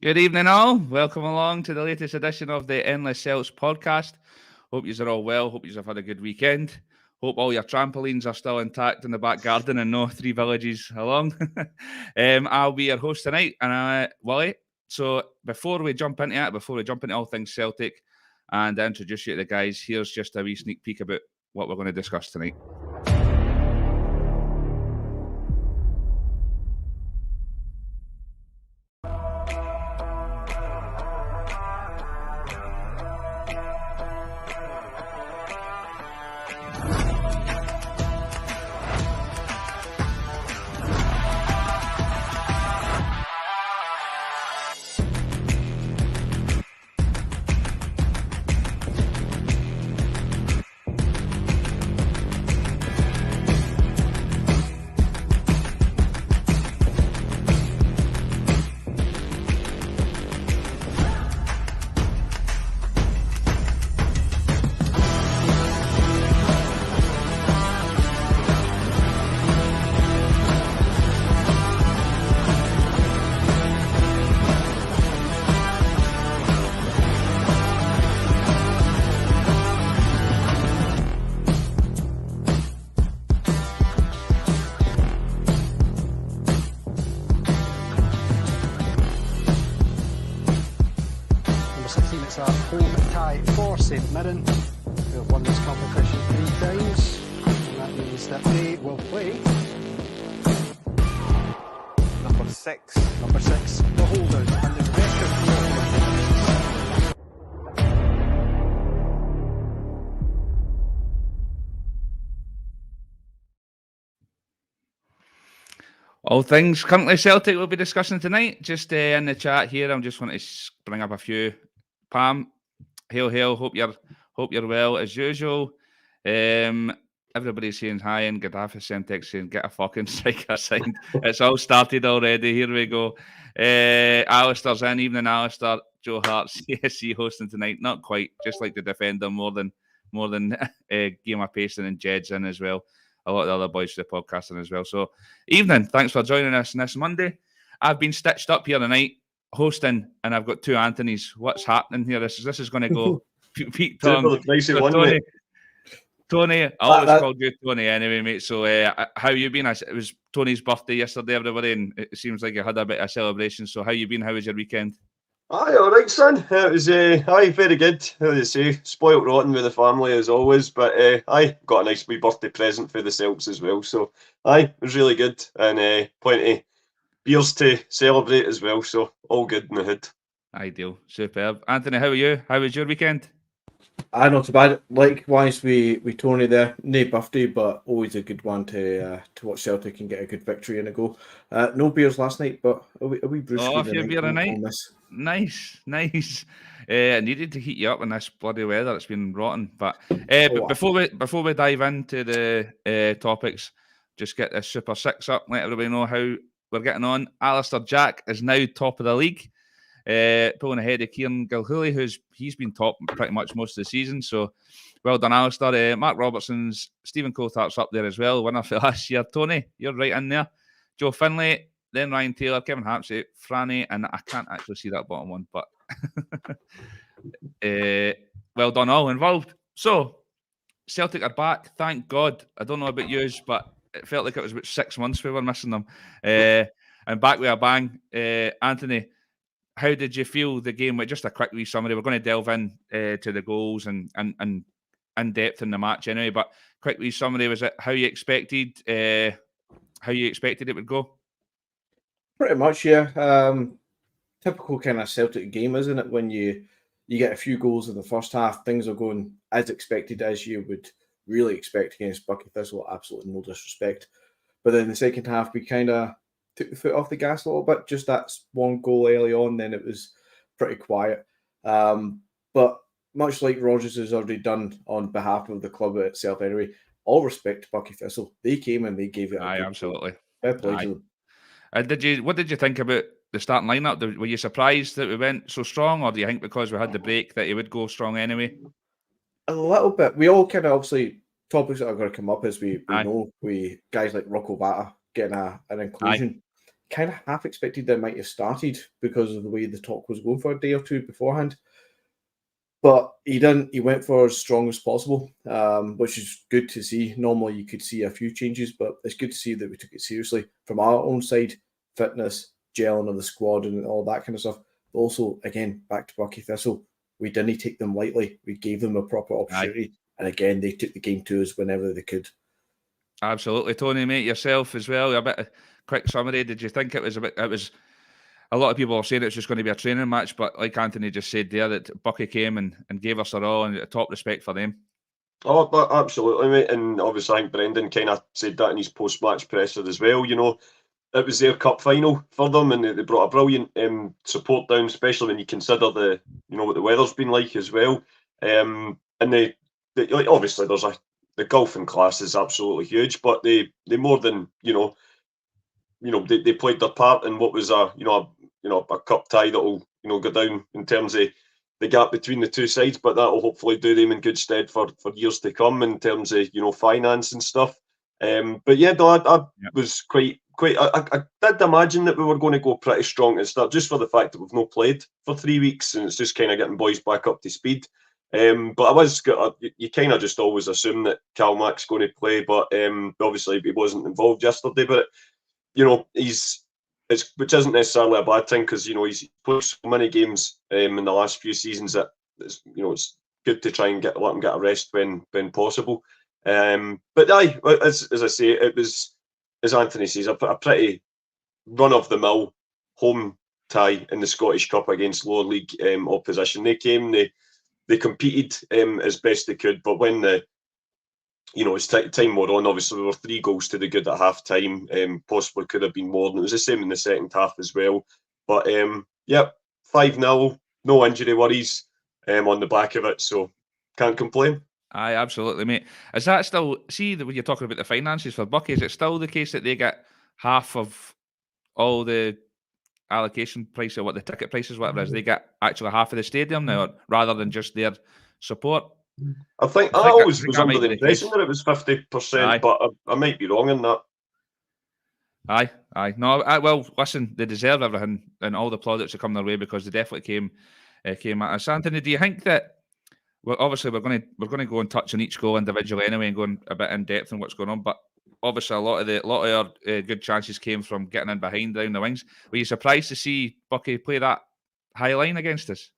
Good evening, all. Welcome along to the latest edition of the Endless Celts Podcast. Hope you are all well. Hope you have had a good weekend. Hope all your trampolines are still intact in the back garden and no three villages along. I'll be your host tonight, and Willie. So before we jump into all things Celtic and introduce you to the guys, here's just a wee sneak peek about what we're going to discuss tonight. St Mirren, who have won this competition 3 times, and that means that they will play Number 6, the holders, and the record holders. All things currently Celtic we'll be discussing tonight. Just in the chat here, I'm just want to bring up a few. Pam, hail, hope you're well as usual. Everybody's saying hi, and Gaddafi Semtex saying get a fucking striker signed. It's all started already. Here we go. Alistair's in. Evening, Alistair. Joe Hart, CSC hosting tonight. Not quite, just like the defender more than Game of Payson and Jed's in as well. A lot of the other boys for the podcasting as well. So, evening. Thanks for joining us on this Monday. I've been stitched up here tonight hosting, and I've got two Anthonys. What's happening here? This is going to go Pete Tom. Tony, I always called you Tony anyway, mate. So how you been? It was Tony's birthday yesterday, everybody, and it seems like you had a bit of celebration. So how you been? How was your weekend? Aye, all right, son. It was very good. How do you say? Spoilt rotten with the family as always, but got a nice wee birthday present for the Celts as well. So it was really good, and plenty of beers to celebrate as well. So all good in the hood. Ideal, superb. Anthony, how are you? How was your weekend? Not too bad. Likewise, we Tony there. No birthday, but always a good one to watch Celtic and get a good victory in a go. No beers last night, but a wee Bruce. Oh, a few beer a night. Nice. I needed to heat you up in this bloody weather. It's been rotten. But before we dive into the topics, just get this Super Six up. Let everybody know how we're getting on. Alistair Jack is now top of the league. Pulling ahead of Kieran Gilhooly, he's been top pretty much most of the season. So well done, Alistair. Mark Robertson's, Stephen Coulthardt's up there as well, winner for last year. Tony, you're right in there. Joe Finlay, then Ryan Taylor, Kevin Hampsey, Franny, and I can't actually see that bottom one, but well done all involved. So Celtic are back, thank God. I don't know about yous, but it felt like it was about 6 months we were missing them. And back with a bang. Anthony, how did you feel the game? Just a quick wee summary. We're going to delve in to the goals and in depth in the match anyway. But quick wee summary. Was it how you expected? How you expected it would go? Pretty much, yeah. Typical kind of Celtic game, isn't it? When you get a few goals in the first half, things are going as expected as you would really expect against Buckie Thistle. Absolutely no disrespect. But then the second half, we kind of took the foot off the gas a little bit. Just that one goal early on, then it was pretty quiet. But much like Rodgers has already done on behalf of the club itself anyway, all respect to Buckie Thistle. They came and they gave it. Absolutely. Fair play to them. What did you think about the starting lineup? Were you surprised that we went so strong, or do you think because we had the break that he would go strong anyway? A little bit. We all kind of obviously topics that are going to come up as we know. We guys like Rocco Vata getting an inclusion. kind of half expected they might have started because of the way the talk was going for a day or two beforehand. But he didn't. He went for as strong as possible, which is good to see. Normally, you could see a few changes, but it's good to see that we took it seriously from our own side, fitness, gelling of the squad, and all that kind of stuff. But also, again, back to Buckie Thistle, we didn't take them lightly. We gave them a proper opportunity, and again, they took the game to us whenever they could. Absolutely, Tony, mate. Yourself as well. A bit of quick summary. Did you think it was a bit? It was. A lot of people are saying it's just going to be a training match, but like Anthony just said there, that Buckie came and gave us a all, and top respect for them. Oh, but absolutely, mate. And obviously, I think Brendan kind of said that in his post-match presser as well. You know, it was their cup final for them, and they brought a brilliant support down, especially when you consider the, you know, what the weather's been like as well. And they like, obviously there's the golfing class is absolutely huge, but they more than they played their part in what was a cup tie that'll go down in terms of the gap between the two sides, but that will hopefully do them in good stead for years to come in terms of finance and stuff. But yeah, no, I was quite. I did imagine that we were going to go pretty strong at the start, just for the fact that we've not played for 3 weeks and it's just kind of getting boys back up to speed. But you kind of just always assume that Cal Mac's going to play, but obviously he wasn't involved yesterday. But which isn't necessarily a bad thing, because he's played so many games in the last few seasons that it's good to try and let him get a rest when possible. But as I say, it was, as Anthony says, a pretty run of the mill home tie in the Scottish Cup against lower league opposition. They came, they competed as best they could, but when as time wore on, obviously there were 3 goals to the good at half time. Possibly could have been more, and it was the same in the second half as well. But 5-0, no injury worries on the back of it, so can't complain. Aye, absolutely, mate. Is that still, see, when you're talking about the finances for Buckie, is it still the case that they get half of all the allocation price, or what the ticket prices, whatever it is, they get actually half of the stadium now, rather than just their support? I think I always was under the impression that it was 50%, but I might be wrong in that. Aye. No, well, listen, they deserve everything and all the plaudits that come their way, because they definitely came at us. Anthony, do you think that? Well, obviously we're going to go and touch on each goal individually anyway, and going a bit in depth on what's going on. But obviously a lot of our good chances came from getting in behind down the wings. Were you surprised to see Buckie play that high line against us?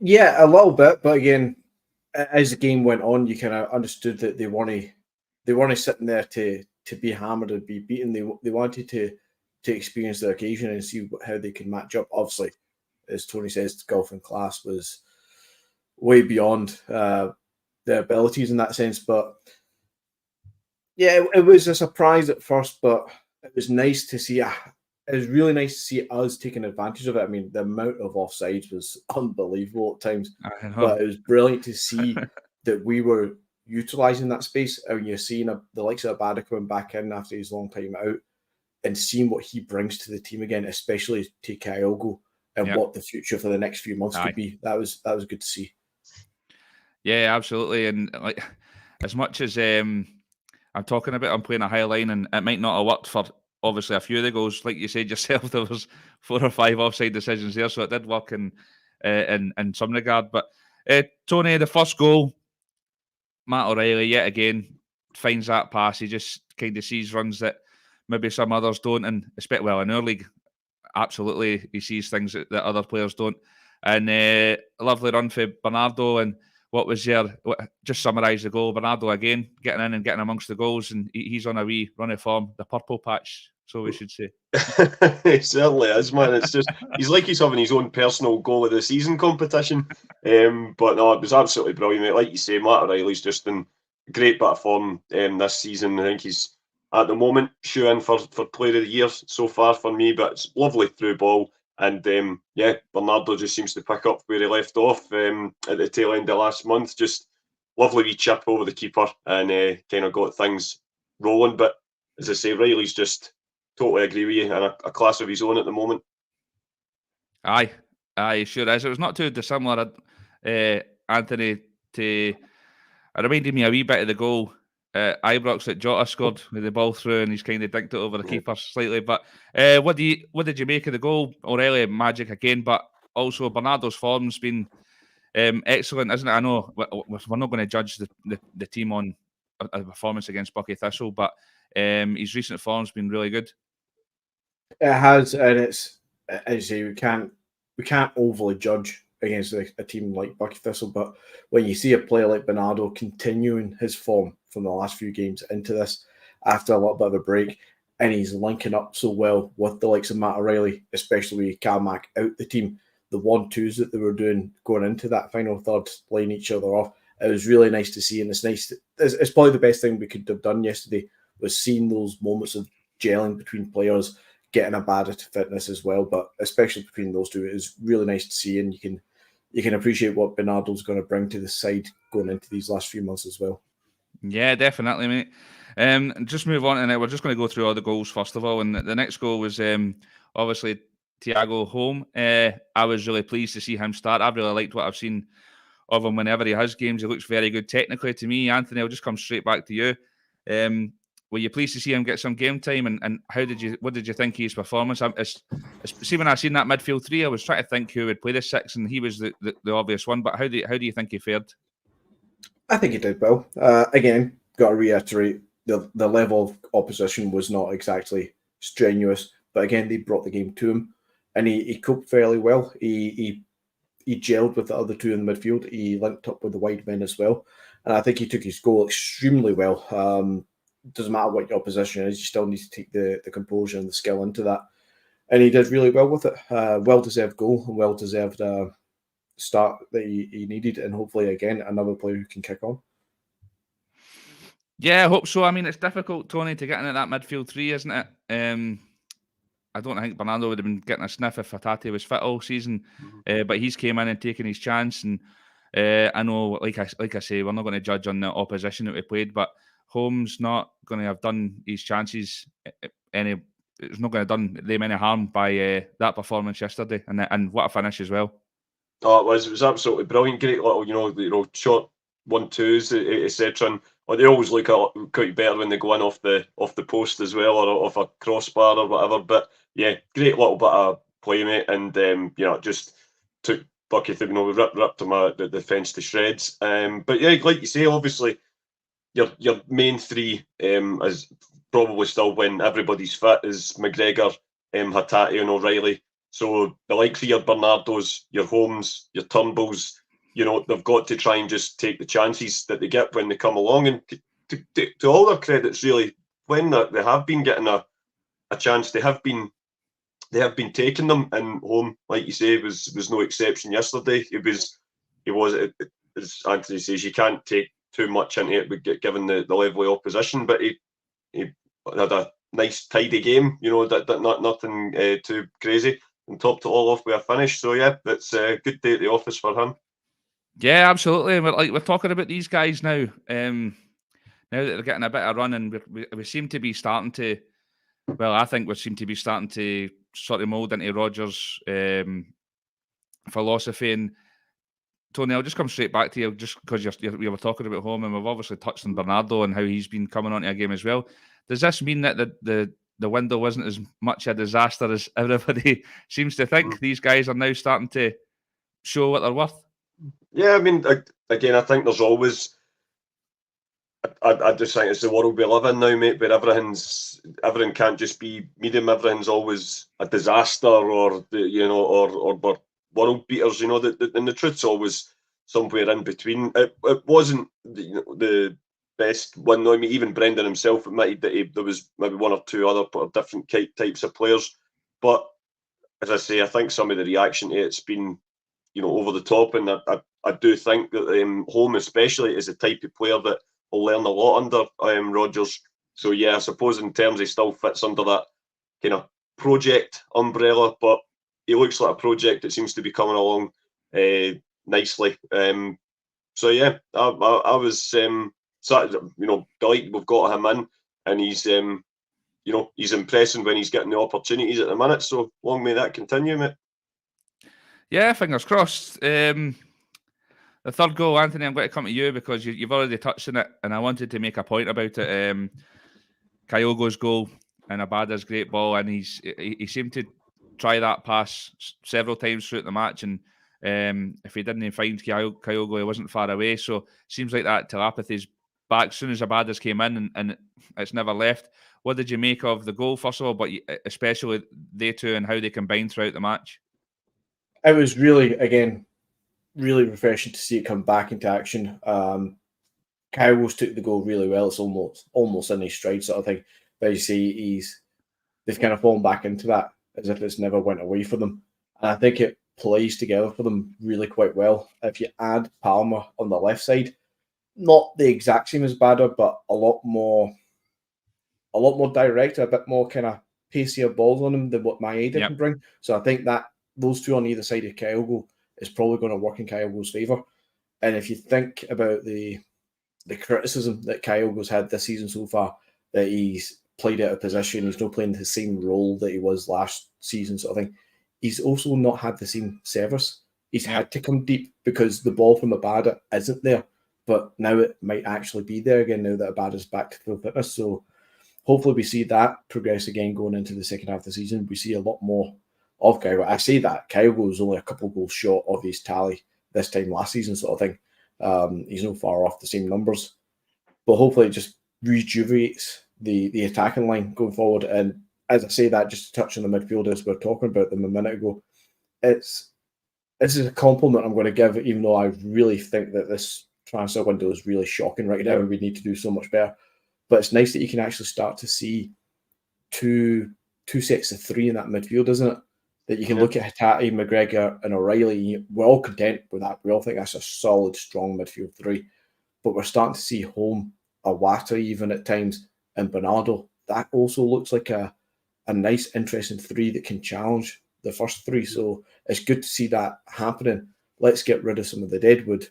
Yeah, a little bit, but again, as the game went on, you kind of understood that they weren't sitting there to be hammered and be beaten. They wanted to experience the occasion and see how they could match up. Obviously, as Tony says, the golfing class was way beyond their abilities in that sense. But yeah, it was a surprise at first, but it was nice to see. It was really nice to see us taking advantage of it. I mean, the amount of offsides was unbelievable at times, but it was brilliant to see that we were utilising that space. And when you're seeing the likes of Vata coming back in after his long time out and seeing what he brings to the team again, especially to Kyogo, and what the future for the next few months could be, that was good to see. Yeah, absolutely. And like, as much as I'm talking about, I'm playing a high line, and it might not have worked for obviously a few of the goals, like you said yourself. There was 4 or 5 offside decisions there, so it did work in some regard. But Tony, the first goal, Matt O'Reilly yet again finds that pass. He just kind of sees runs that maybe some others don't, and especially in our league, absolutely he sees things that other players don't. And a lovely run for Bernardo. And what was just summarise the goal? Bernardo again getting in and getting amongst the goals, and he's on a wee run of form, the purple patch, so we should say. It certainly is, man. It's just he's like he's having his own personal goal of the season competition. But no, it was absolutely brilliant, mate. Like you say, Matt O'Reilly's just in great bit of form this season. I think he's at the moment shoe in for player of the year so far for me. But it's lovely through ball. And Bernardo just seems to pick up where he left off at the tail end of last month. Just lovely wee chip over the keeper, and kind of got things rolling. But as I say, Riley's just totally agree with you, and a class of his own at the moment. Aye, sure is. It was not too dissimilar, Anthony. It reminded me a wee bit of the goal Ibrox that Jota scored with the ball through, and he's kind of dinked it over the keeper slightly. But what did you make of the goal? Aurelia magic again, but also Bernardo's form's been excellent, isn't it? I know we're not going to judge the team on a performance against Buckie Thistle, but his recent form's been really good. It has, and it's, as you say, we can't overly judge against a team like Buckie Thistle, but when you see a player like Bernardo continuing his form from the last few games into this after a little bit of a break, and he's linking up so well with the likes of Matt O'Reilly, especially with Calmac out the team, the 1-2s that they were doing going into that final third, laying each other off, it was really nice to see, and it's nice. It's probably the best thing we could have done yesterday was seeing those moments of gelling between players, getting a bad to fitness as well, but especially between those two, it is really nice to see, and you can appreciate what Bernardo's going to bring to the side going into these last few months as well. Yeah, definitely, mate. Just move on, and we're just going to go through all the goals first of all. And the next goal was obviously Thiago Holm. I was really pleased to see him start. I've really liked what I've seen of him whenever he has games. He looks very good technically to me. Anthony, I'll just come straight back to you. Were you pleased to see him get some game time? And what did you think of his performance? See, when I seen that midfield three, I was trying to think who would play the six, and he was the obvious one. But how do you think he fared? I think he did well. Again, got to reiterate, the level of opposition was not exactly strenuous, but again, they brought the game to him, and he coped fairly well. He gelled with the other two in the midfield. He linked up with the wide men as well, and I think he took his goal extremely well. Doesn't matter what your opposition is, you still need to take the composure and the skill into that, and he did really well with it. Well-deserved goal and well-deserved start that he needed, and hopefully again another player who can kick on. Yeah, I hope so. I mean, it's difficult, Tony, to get into that midfield three, isn't it? I don't think Bernardo would have been getting a sniff if Vata was fit all season, but he's came in and taken his chance. And I know, like I say, we're not going to judge on the opposition that we played, but Holmes not going to have done his chances it's not going to have done them any harm by that performance yesterday, and what a finish as well. Oh, it was absolutely brilliant. Great little short 1-2s, etc. And they always look quite better when they go in off the post as well, or off a crossbar or whatever. But yeah, great little bit of play, mate, and just took Buckie through. We ripped him the defence to shreds. But yeah, like you say, obviously your main three is probably still, when everybody's fit, is McGregor, Hatate and O'Reilly. So the likes of your Bernardos, your Holmes, your Turnbulls, they've got to try and just take the chances that they get when they come along. And to all their credits, really, when they have been getting a chance, they have been taking them. And Holm, like you say, was no exception yesterday. It was as Anthony says, you can't take too much into it given the level of opposition, but he had a nice tidy game, nothing too crazy, and topped it all off with a finish. So yeah, it's a good day at the office for him. Yeah, absolutely. We're talking about these guys now. Now that they're getting a bit of run, and we seem to be starting to. Well, I think we seem to be starting to sort of mould into Rodgers' philosophy. And Tony, I'll just come straight back to you, just because we were talking about home, and we've obviously touched on Bernardo and how he's been coming onto a game as well. Does this mean that the window wasn't as much a disaster as everybody seems to think? These guys are now starting to show what they're worth. Yeah, I mean, again, I think there's always. I just think it's the world we live in now, mate, where everything can't just be medium. Everything's always a disaster, or or world beaters. And the truth's always somewhere in between. It wasn't the best one. I mean, even Brendan himself admitted that there was maybe one or two other different types of players. But as I say, I think some of the reaction to it's been, over the top, and I do think that Holm especially is the type of player that will learn a lot under Rodgers. So yeah, I suppose in terms he still fits under that kind of project umbrella, but he looks like a project that seems to be coming along nicely. So yeah, I was delighted we've got him in, and he's he's impressing when he's getting the opportunities at the minute. So long may that continue, mate. Yeah, fingers crossed. The third goal, Anthony, I'm going to come to you because you've already touched on it, and I wanted to make a point about it. Kyogo's goal and Abada's great ball, and he seemed to try that pass several times throughout the match, and if he didn't find Kyogo, he wasn't far away. So it seems like that telepathy's back as soon as Abada's came in, and it's never left. What did you make of the goal, first of all, but especially they two and how they combined throughout the match? It was really, again, really refreshing to see it come back into action. Kyogo's took the goal really well. It's almost in his stride sort of thing. But you see, they've kind of fallen back into that as if it's never went away for them. And I think it plays together for them really quite well. If you add Palmer on the left side, not the exact same as Vata, but a lot more direct, a bit more kind of pacier balls on him than what Maeda can bring. So I think that those two on either side of Kyogo is probably going to work in Kyogo's favour. And if you think about the criticism that Kyogo's had this season so far, that he's played out of position, he's not playing the same role that he was last season sort of thing, he's also not had the same service. He's had to come deep because the ball from Abada isn't there. But now it might actually be there again now that Abada's back to full fitness. So hopefully we see that progress again going into the second half of the season. We see a lot more of Kyogo. I say that Kyogo was only a couple of goals short of his tally this time last season sort of thing. He's not far off the same numbers. But hopefully it just rejuvenates the attacking line going forward. And as I say that, just to touch on the midfielders, we were talking about them a minute ago. This is a compliment I'm going to give, even though I really think that this transfer window is really shocking right now and we need to do so much better. But it's nice that you can actually start to see two sets of three in that midfield, isn't it? That you can look at Hatate, McGregor and O'Reilly. We're all content with that. We all think that's a solid, strong midfield three. But we're starting to see Home, Wata even at times, and Bernardo. That also looks like a nice, interesting three that can challenge the first three. So it's good to see that happening. Let's get rid of some of the deadwood.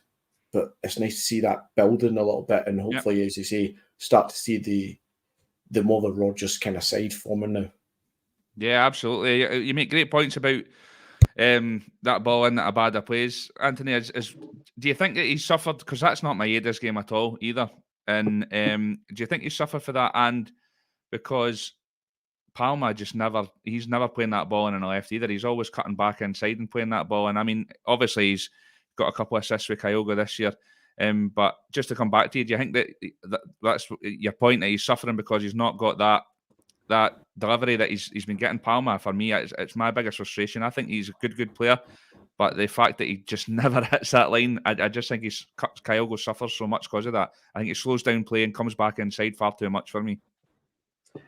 But it's nice to see that building a little bit, and hopefully, as you say, start to see the more the Rodgers kind of side forming now. Yeah, absolutely. You make great points about that ball in that Abada plays. Anthony, do you think that he's suffered? Because that's not Maeda's game at all either. And do you think he suffered for that? And because Palma he's never playing that ball in the left either. He's always cutting back inside and playing that ball. And I mean, obviously he's got a couple of assists with Kyogo this year. But just to come back to you, do you think that's your point, that he's suffering because he's not got that delivery that he's been getting? Palma, for me, it's my biggest frustration. I think he's a good player, but the fact that he just never hits that line, I just think Kyogo suffers so much because of that. I think he slows down play and comes back inside far too much for me.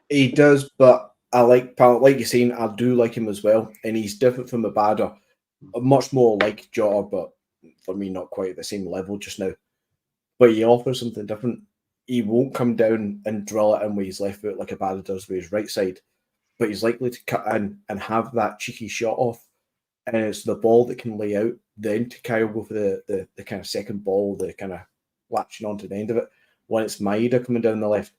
He does, but I like Palma. Like you're saying, I do like him as well, and he's different from Abada. Much more like Jota, but for me, not quite at the same level just now. But he offers something different. He won't come down and drill it in with his left foot like Abada does with his right side, but he's likely to cut in and have that cheeky shot off. And it's the ball that can lay out then to Kyogo for the kind of second ball, the kind of latching onto the end of it. When it's Maeda coming down the left,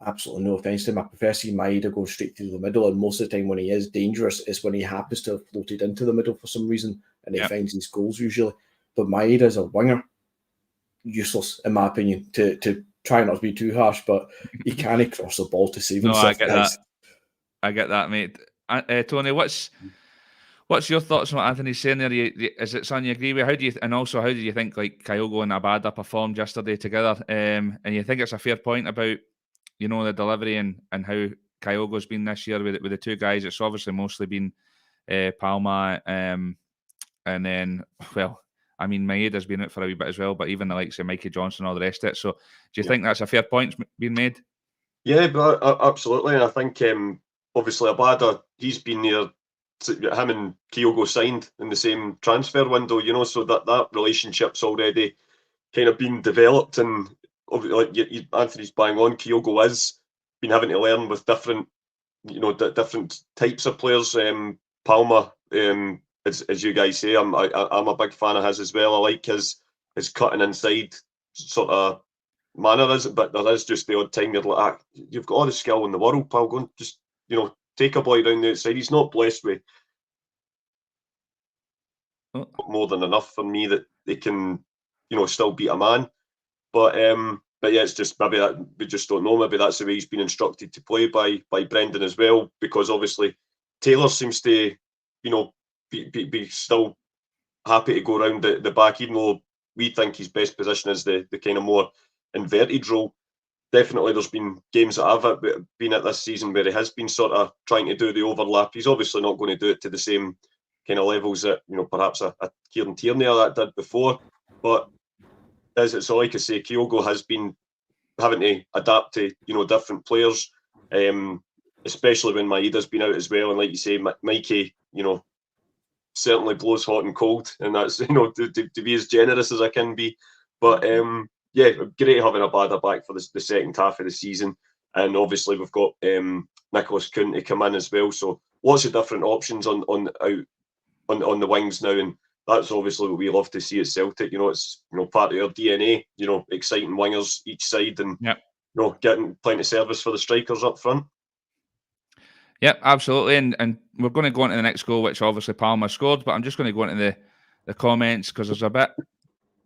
absolutely no offence to him, I prefer to see Maeda go straight through the middle, and most of the time when he is dangerous is when he happens to have floated into the middle for some reason and he finds his goals usually. But Maeda is a winger. Useless, in my opinion, to try not to be too harsh, but he can't cross the ball to save himself. I get that, mate. Tony, what's your thoughts on what Anthony's saying there? Is it something you agree with? How did you think like Kyogo and Abada performed yesterday together? And you think it's a fair point about the delivery and how Kyogo's been this year with the two guys? It's obviously mostly been Palma, and then I mean, Maeda's been out for a wee bit as well, but even the likes of Mikey Johnson and all the rest of it. So do you think that's a fair point being made? Yeah, but absolutely. And I think obviously Abada, he's been there, him and Kyogo signed in the same transfer window, so that relationship's already kind of been developed. And like Anthony's bang on, Kyogo has been having to learn with different types of players. Palma, as you guys say, I'm a big fan of his as well. I like his cutting inside sort of manner, but there is just the odd time you're like, you've got all the skill in the world, pal. Go and just take a boy down the outside. He's not blessed with more than enough for me that they can, still beat a man. But yeah, it's just maybe that we just don't know. Maybe that's the way he's been instructed to play by Brendan as well, because obviously Taylor seems to, be still happy to go around the back, even though we think his best position is the kind of more inverted role. Definitely, there's been games that I've been at this season where he has been sort of trying to do the overlap. He's obviously not going to do it to the same kind of levels that perhaps a Kieran Tierney or that did before. But so like I say, Kyogo has been having to adapt to different players, especially when Maeda's been out as well. And like you say, Mikey, certainly blows hot and cold, and that's to be as generous as I can be. But yeah, great having Abada back for the second half of the season, and obviously we've got Nicholas Kuhn to come in as well. So lots of different options on the wings now, and that's obviously what we love to see at Celtic. It's part of our DNA. Exciting wingers each side, and getting plenty of service for the strikers up front. Yep, absolutely, and we're going to go on to the next goal, which obviously Palmer scored. But I'm just going to go into the comments because there's a bit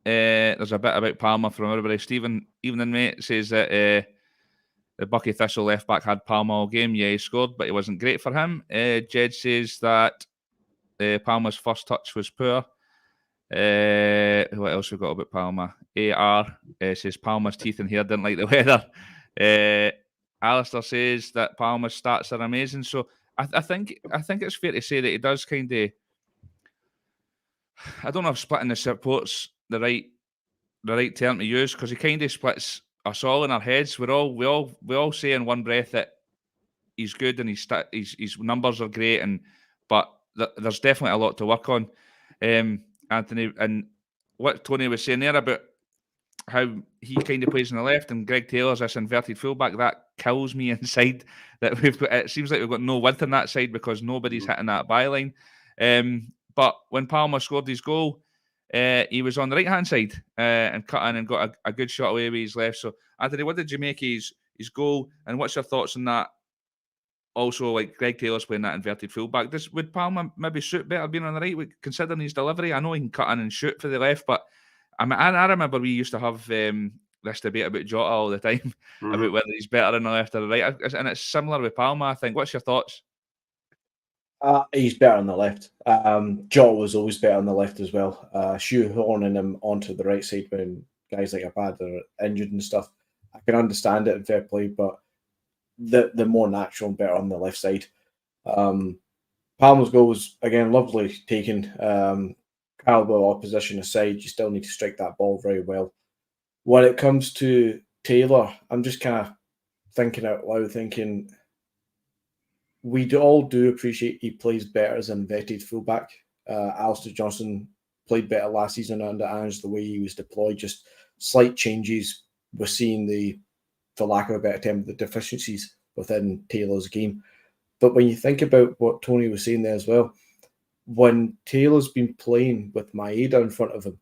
about Palmer from everybody. Stephen, evening mate, says that the Buckie Thistle left back had Palmer all game. Yeah, he scored, but it wasn't great for him. Jed says that Palmer's first touch was poor. What else we got about Palmer? AR says Palmer's teeth and hair didn't like the weather. Alistair says that Palmer's stats are amazing. So I think it's fair to say that he does kind of, I don't know if splitting the support's the right term to use, because he kind of splits us all in our heads. We all say in one breath that he's good and his numbers are great, but there's definitely a lot to work on. Anthony, and what Tony was saying there about how he kind of plays on the left and Greg Taylor's this inverted fullback, that kills me inside. That it seems like we've got no width on that side because nobody's hitting that byline. But when Palmer scored his goal, he was on the right hand side and cut in and got a good shot away with his left. So Anthony, what did you make of his goal, and what's your thoughts on that? Also, like Greg Taylor's playing that inverted fullback, would Palmer maybe suit better being on the right, considering his delivery? I know he can cut in and shoot for the left, but I remember we used to have this debate about Jota all the time about whether he's better on the left or the right, and it's similar with Palmer, I think. What's your thoughts? He's better on the left. Jota was always better on the left as well. Shoehorning him onto the right side when guys like Abad are injured and stuff, I can understand it in fair play, but the more natural and better on the left side. Palmer's goal was, again, lovely taken. Calibre opposition aside, you still need to strike that ball very well. When it comes to Taylor, I'm just kind of thinking out loud, thinking we all do appreciate he plays better as an inverted fullback. Alistair Johnson played better last season under Ange, the way he was deployed, just slight changes. We're seeing for lack of a better term, the deficiencies within Taylor's game. But when you think about what Tony was saying there as well, when Taylor's been playing with Maeda in front of him,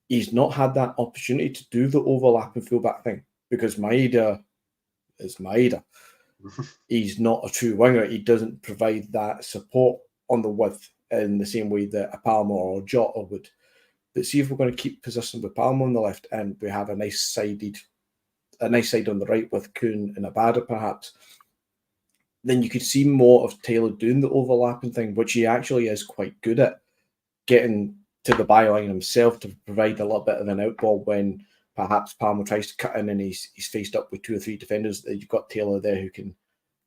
he's not had that opportunity to do the overlapping fullback thing because Maeda is Maeda. He's not a true winger. He doesn't provide that support on the width in the same way that a Palmer or a Jota would. But see if we're going to keep position with Palmer on the left and we have a nice side on the right with Kuhn and Abada perhaps, then you could see more of Taylor doing the overlapping thing, which he actually is quite good at, getting to the byline himself to provide a little bit of an outball when perhaps Palmer tries to cut in and he's faced up with 2 or 3 defenders. You've got Taylor there who can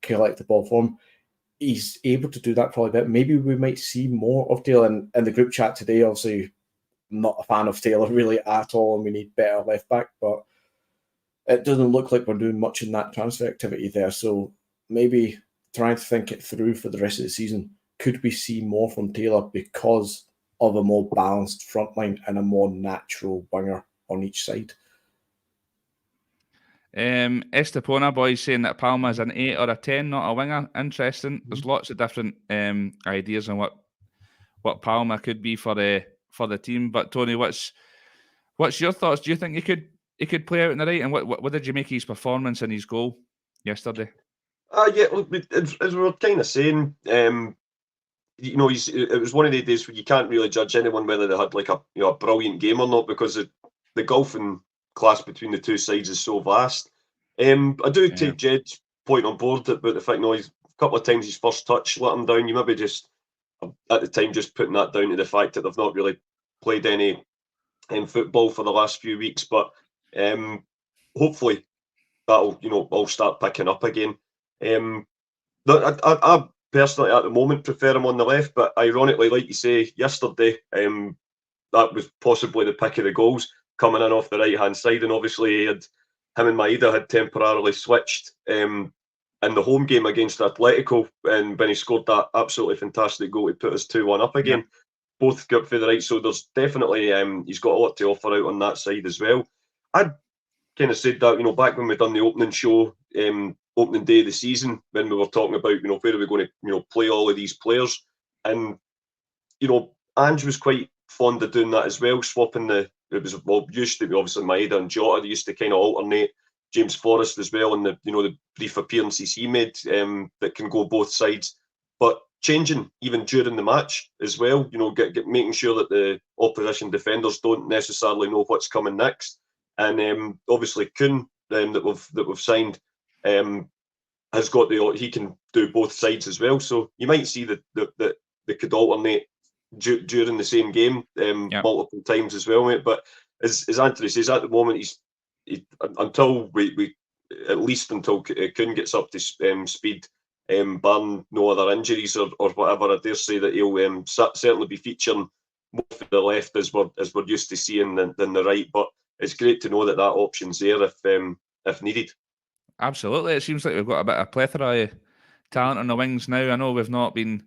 collect the ball for him. He's able to do that probably a bit. Maybe we might see more of Taylor. And in the group chat today, obviously, I'm not a fan of Taylor really at all, and we need better left back, but it doesn't look like we're doing much in that transfer activity there. So maybe trying to think it through for the rest of the season. Could we see more from Taylor because of a more balanced front line and a more natural winger on each side? Estepona Boys saying that Palmer is an 8 or a 10, not a winger. Interesting. There's lots of different ideas on what Palmer could be for the team. But Tony, what's your thoughts? Do you think he could play out in the right? And what did you make of his performance and his goal yesterday? Yeah, look, as we were kind of saying, it was one of the days where you can't really judge anyone whether they had like a brilliant game or not, because the golfing class between the two sides is so vast. I do take Jed's point on board about the fact, he's a couple of times his first touch let him down. You maybe just at the time just putting that down to the fact that they've not really played any football for the last few weeks, but hopefully that'll all start picking up again. I personally at the moment prefer him on the left, but ironically, like you say, yesterday that was possibly the pick of the goals, coming in off the right hand side, and obviously him and Maeda had temporarily switched in the home game against Atletico, and when he scored that absolutely fantastic goal to put us 2-1 up again. Both got for the right, so there's definitely he's got a lot to offer out on that side as well. I kind of said that back when we done the opening show, opening day of the season, when we were talking about where are we going to play all of these players, and Ange was quite fond of doing that as well, swapping used to be obviously Maeda and Jota. They used to kind of alternate. James Forrest as well, and the brief appearances he made that can go both sides, but changing even during the match as well. Making sure that the opposition defenders don't necessarily know what's coming next. And obviously Kuhn that we've signed has got he can do both sides as well. So you might see that they could alternate during the same game multiple times as well, mate. But as Anthony says, at the moment until until Kuhn gets up to speed, barring no other injuries or whatever, I dare say that he'll certainly be featuring more for the left as we're used to seeing than the right. But it's great to know that option's there if needed. Absolutely, it seems like we've got a bit of plethora of talent on the wings now. I know we've not been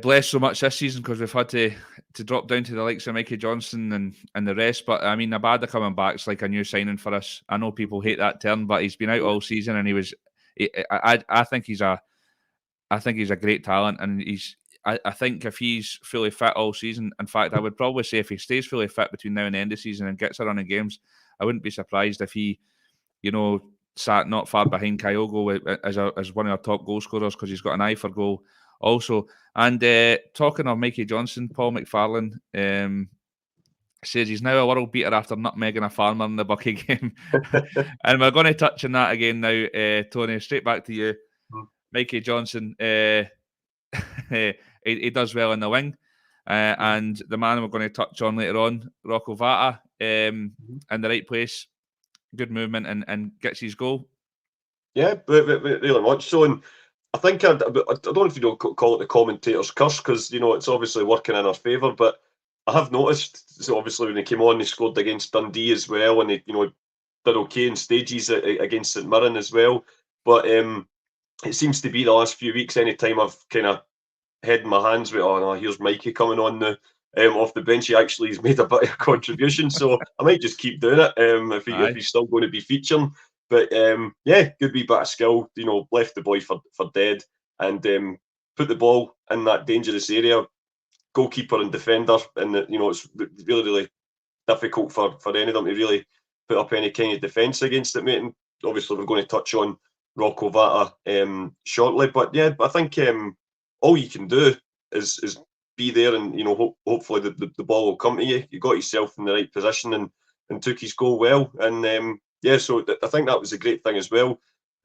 blessed so much this season because we've had to drop down to the likes of Mikey Johnson and the rest. But I mean, Abada coming back is like a new signing for us. I know people hate that term, but he's been out all season, and I think he's a great talent, and I think if he's fully fit all season, in fact, I would probably say if he stays fully fit between now and the end of the season and gets a run of games, I wouldn't be surprised if he, sat not far behind Kyogo as one of our top goal scorers, because he's got an eye for goal also. And talking of Mikey Johnson, Paul McFarlane says he's now a world beater after nutmegging a farmer in the Buckie game. And we're going to touch on that again now, Tony. Straight back to you. Mikey Johnson, he does well in the wing. And the man we're going to touch on later on, Rocco Vata, in the right place. Good movement and gets his goal. Yeah, really much so. And I think I don't know if you don't call it the commentator's curse, because it's obviously working in our favour. But I have noticed, so obviously when he came on, he scored against Dundee as well, and he did okay in stages against St Mirren as well. But it seems to be the last few weeks, anytime I've kind of head in my hands with, oh no, here's Mikey coming on now. Off the bench, he actually has made a bit of a contribution, so I might just keep doing it if he's still going to be featuring. But good wee bit of skill, left the boy for dead, and put the ball in that dangerous area. Goalkeeper and defender, and it's really, really difficult for any of them to really put up any kind of defence against it, mate. And obviously we're going to touch on Rocco Vata shortly, but yeah, I think all you can do is be there, and hopefully the ball will come to you. You got yourself in the right position and took his goal well, and so I think that was a great thing as well.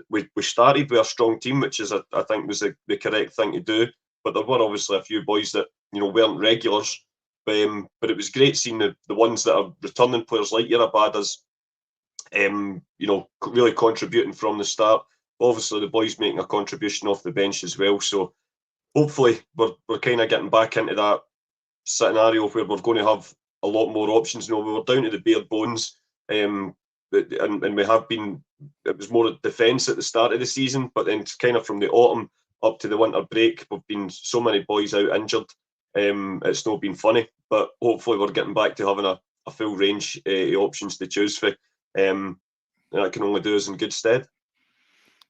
We started with a strong team, which is I think was the correct thing to do, but there were obviously a few boys that weren't regulars, but it was great seeing the ones that are returning players like your Abadas really contributing from the start. Obviously the boys making a contribution off the bench as well, so hopefully we're kind of getting back into that scenario where we're going to have a lot more options. We were down to the bare bones, and we have been. It was more defence at the start of the season, but then kind of from the autumn up to the winter break, we've been so many boys out injured. It's not been funny, but hopefully we're getting back to having a full range of options to choose for. And that can only do us in good stead.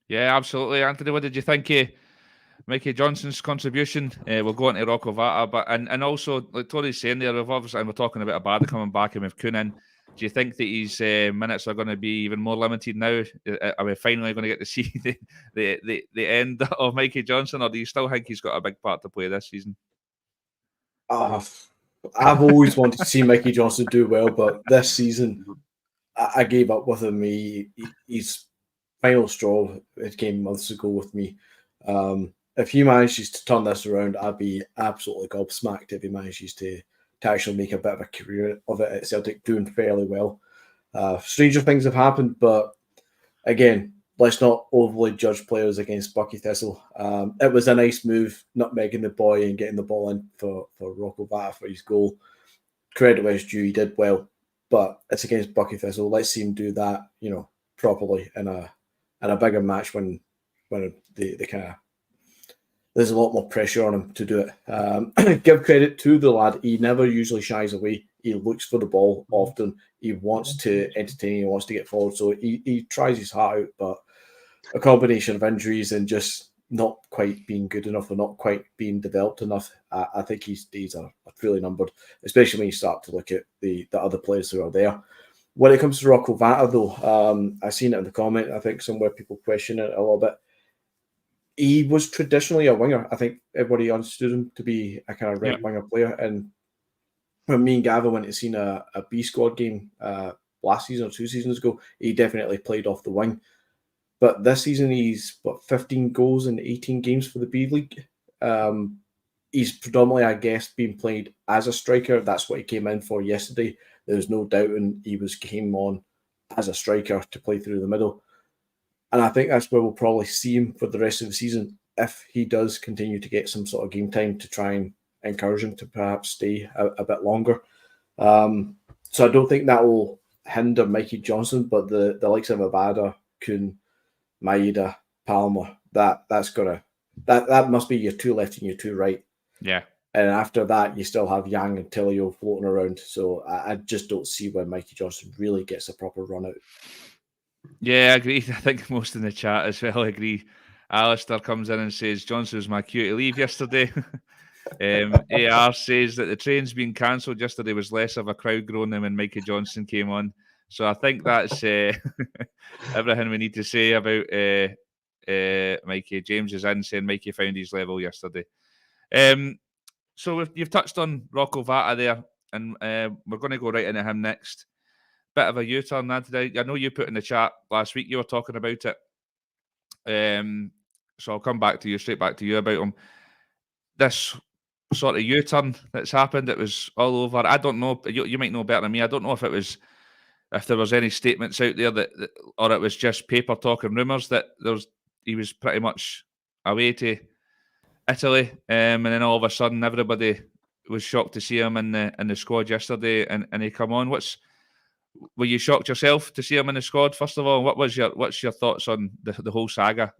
Yeah, absolutely, Anthony. What did you think of Mikey Johnson's contribution? We'll go into Rocco Vata, but and also like Tony's saying there, we're talking about Abada coming back and we've Kuhn in. Do you think that his minutes are going to be even more limited now? Are we finally going to get to see the end of Mikey Johnson, or do you still think he's got a big part to play this season? I've always wanted to see Mikey Johnson do well, but this season I gave up with him. His final straw, it came months ago with me. If he manages to turn this around, I'd be absolutely gobsmacked if he manages to actually make a bit of a career of it at Celtic, doing fairly well. Stranger things have happened, but again, let's not overly judge players against Buckie Thistle. It was a nice move, nutmegging the boy and getting the ball in for Rocco Vata for his goal. Credit where it's due, he did well, but it's against Buckie Thistle. Let's see him do that, properly in a bigger match when the kind of there's a lot more pressure on him to do it. Give credit to the lad. He never usually shies away. He looks for the ball often. He wants to entertain. He wants to get forward. So he tries his heart out, but a combination of injuries and just not quite being good enough or not quite being developed enough, I think his days are truly numbered, especially when you start to look at the other players who are there. When it comes to Rocco Vata, though, I've seen it in the comment. I think somewhere people question it a little bit. He was traditionally a winger. I think everybody understood him to be a kind of right winger player. And when me and Gavin went to see a B squad game last season or 2 seasons ago, he definitely played off the wing. But this season, he's 15 goals in 18 games for the B League. He's predominantly, I guess, being played as a striker. That's what he came in for yesterday. There's no doubting he came on as a striker to play through the middle. And I think that's where we'll probably see him for the rest of the season if he does continue to get some sort of game time to try and encourage him to perhaps stay a bit longer. So I don't think that will hinder Mikey Johnson, but the likes of Vata, Kuhn, Maeda, Palmer, that must be your 2 left and your 2 right. Yeah. And after that, you still have Yang and Tilio floating around. So I just don't see when Mikey Johnson really gets a proper run out. Yeah, I agree. I think most in the chat as well agree. Alistair comes in and says, Johnson was my cue to leave yesterday. AR says that the train's been cancelled yesterday was less of a crowd groaning when Mikey Johnson came on. So I think that's everything we need to say about Mikey. James is in saying Mikey found his level yesterday. So you've touched on Rocco Vata there, and we're going to go right into him next. Bit of a U-turn, Ned. I know you put in the chat last week, you were talking about it. So I'll come back to you, straight back to you about him. This sort of U-turn that's happened, it was all over. I don't know, you might know better than me. I don't know if there was any statements out there that or it was just paper talk and rumours that he was pretty much away to Italy, and then all of a sudden everybody was shocked to see him in the squad yesterday, and he come on. Were you shocked yourself to see him in the squad? First of all, what's your thoughts on the whole saga?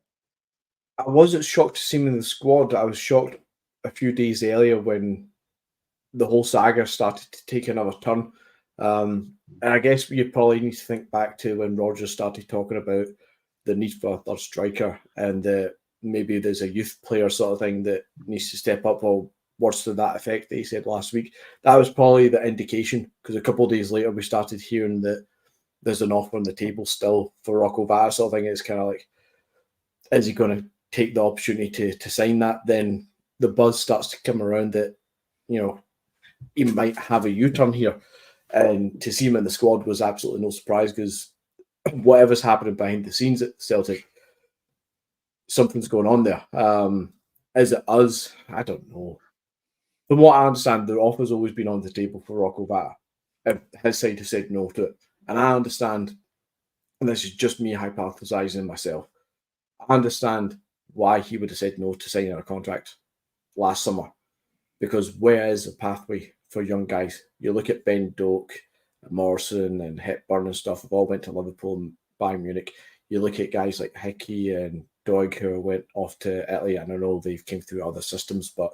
I wasn't shocked to see him in the squad. I was shocked a few days earlier when the whole saga started to take another turn. And I guess you probably need to think back to when Rodgers started talking about the need for a third striker and maybe there's a youth player sort of thing that needs to step up, or words to that effect that he said last week. That was probably the indication, because a couple of days later we started hearing that there's an offer on the table still for Rocco Vata sort of thing. It's kind of like, is he going to take the opportunity to sign that? Then the buzz starts to come around that, he might have a U-turn here. And to see him in the squad was absolutely no surprise, because whatever's happening behind the scenes at Celtic, something's going on there. Is it us? I don't know. From what I understand, the offer's always been on the table for Rocco Vata. His side has said no to it. And I understand, and this is just me hypothesizing myself, I understand why he would have said no to signing a contract last summer. Because where is the pathway for young guys? You look at Ben Doak, Morrison and Hepburn and stuff, have all went to Liverpool and Bayern Munich. You look at guys like Hickey and Doig who went off to Italy, and I know they've came through other systems, but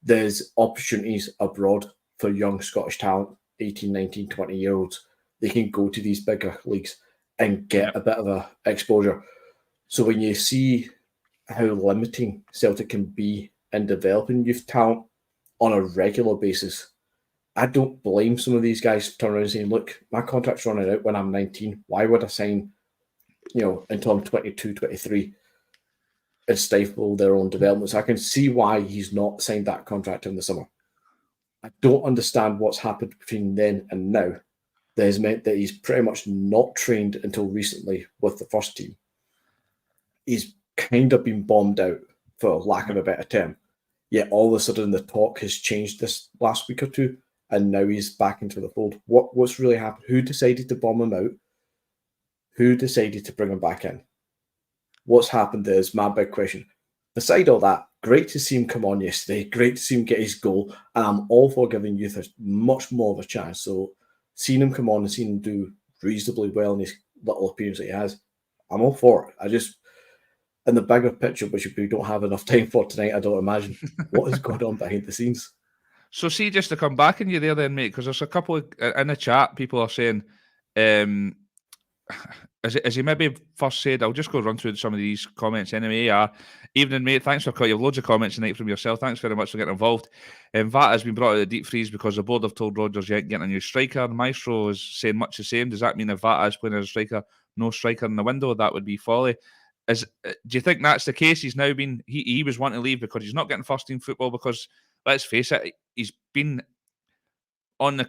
there's opportunities abroad for young Scottish talent, 18, 19, 20-year-olds. They can go to these bigger leagues and get a bit of a exposure. So when you see how limiting Celtic can be in developing youth talent on a regular basis, I don't blame some of these guys turning around and saying, look, my contract's running out when I'm 19. Why would I sign, until I'm 22, 23 and stifle their own development? So I can see why he's not signed that contract in the summer. I don't understand what's happened between then and now that has meant that he's pretty much not trained until recently with the first team. He's kind of been bombed out, for lack of a better term. Yet all of a sudden the talk has changed this last week or two, and now he's back into the fold. What's really happened? Who decided to bomb him out? Who decided to bring him back in? What's happened is my big question. Beside all that, great to see him come on yesterday. Great to see him get his goal. And I'm all for giving youth much more of a chance. So seeing him come on and seeing him do reasonably well in his little appearance that he has, I'm all for it. I just, in the bigger picture, which we don't have enough time for tonight, I don't imagine what is going on behind the scenes. So see, just to come back in you there then, mate, because there's a couple in the chat, people are saying, as he maybe first said, I'll just go run through some of these comments anyway. Evening, mate. Thanks for you have loads of comments tonight from yourself. Thanks very much for getting involved. Vata has been brought out of the deep freeze because the board have told Rodgers yet getting a new striker. Maestro is saying much the same. Does that mean if Vata is playing as a striker, no striker in the window? That would be folly. Do you think that's the case? He's now been he was wanting to leave because he's not getting first team football, because let's face it, he's been on the,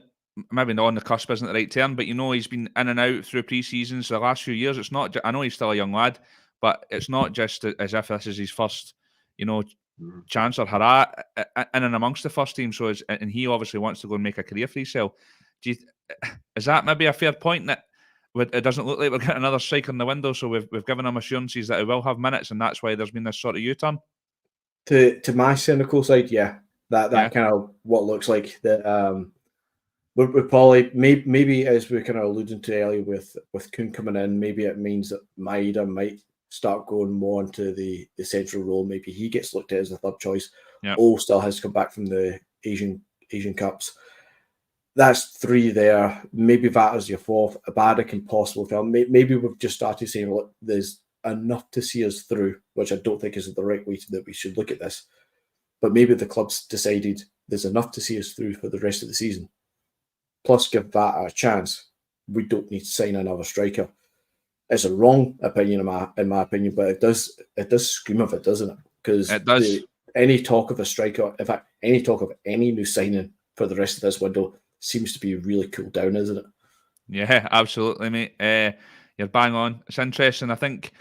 maybe not on the cusp isn't the right term, but he's been in and out through pre-seasons the last few years. It's not, I know he's still a young lad, but it's not just as if this is his first, chance or hurrah in and amongst the first team. So and he obviously wants to go and make a career for himself. Is that maybe a fair point, that it doesn't look like we're getting another striker in the window, so we've given him assurances that he will have minutes, and that's why there's been this sort of U-turn? To my cynical side, yeah, that kind of what looks like that. We're probably maybe as we kind of alluding to earlier with Kuhn coming in, maybe it means that Maeda might start going more into the central role. Maybe he gets looked at as a third choice. Yeah. O still has to come back from the Asian Cups. That's three there. Maybe Vata's your fourth. Abada can possibly film. Maybe we've just started saying, look, there's enough to see us through, which I don't think is the right way that we should look at this. But maybe the club's decided there's enough to see us through for the rest of the season. Plus give Vata a chance. We don't need to sign another striker. It's a wrong opinion in my opinion, but it does scream of it, doesn't it? Because it does. Any talk of a striker, in fact, any talk of any new signing for the rest of this window seems to be really cooled down, isn't it? Yeah, absolutely, mate. You're bang on. It's interesting. I think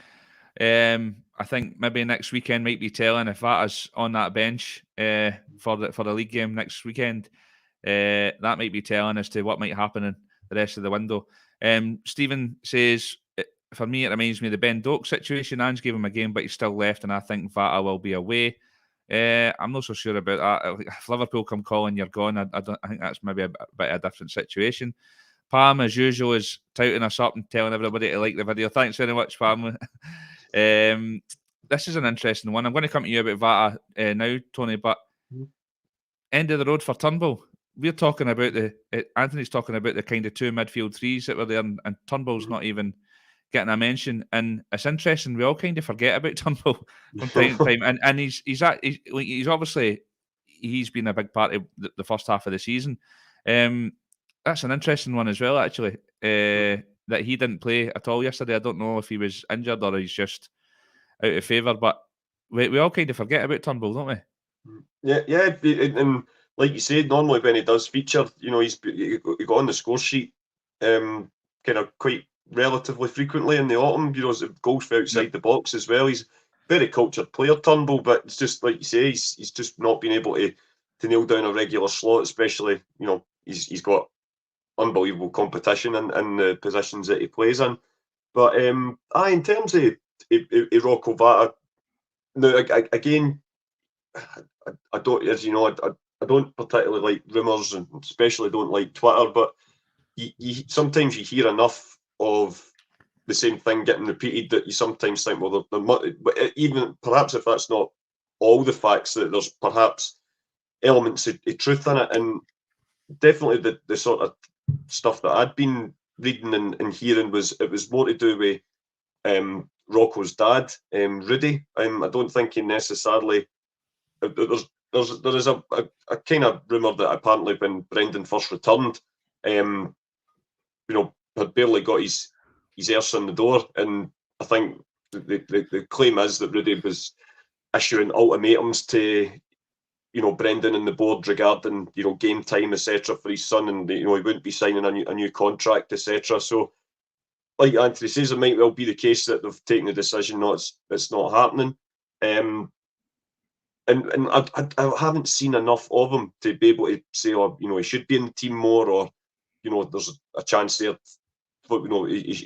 maybe next weekend might be telling if Vata's on that bench for the league game next weekend. That might be telling as to what might happen in the rest of the window. Stephen says, for me, it reminds me of the Ben Doak situation. Ange gave him a game, but he's still left, and I think Vata will be away. I'm not so sure about that. If Liverpool come calling, you're gone. I think that's maybe a bit of a different situation. Pam, as usual, is touting us up and telling everybody to like the video. Thanks very much, Pam. This is an interesting one. I'm going to come to you about Vata now, Tony, but end of the road for Turnbull. We're talking about Anthony's talking about the kind of two midfield threes that were there, and Turnbull's not even getting a mention. And it's interesting, we all kind of forget about Turnbull from time to time. And he's obviously, he's been a big part of the first half of the season. That's an interesting one as well, actually, that he didn't play at all yesterday. I don't know if he was injured or he's just out of favour, but we all kind of forget about Turnbull, don't we? Yeah, and like you said, normally when he does feature, he got on the score sheet kind of quite relatively frequently in the autumn. Goals for outside the box as well. He's a very cultured player, Turnbull, but it's just like you say, he's just not been able to nail down a regular slot, especially, he's got unbelievable competition in the positions that he plays in. But in terms of Rocco Vata, now again, I don't, as you know, I don't particularly like rumours, and especially don't like Twitter, but sometimes you hear enough of the same thing getting repeated that you sometimes think, well, even perhaps if that's not all the facts, that there's perhaps elements of truth in it. And definitely the sort of stuff that I'd been reading and hearing was more to do with Rocco's dad, Rudy. I don't think he necessarily, there's there is a kind of rumour that apparently when Brendan first returned, had barely got his arse in the door, and I think the claim is that Rudy was issuing ultimatums to Brendan and the board regarding game time, etc. for his son, and he wouldn't be signing a new contract, etc. So, like Anthony says, it might well be the case that they've taken the decision it's not happening. And I haven't seen enough of him to be able to say, he should be in the team more, or there's a chance there,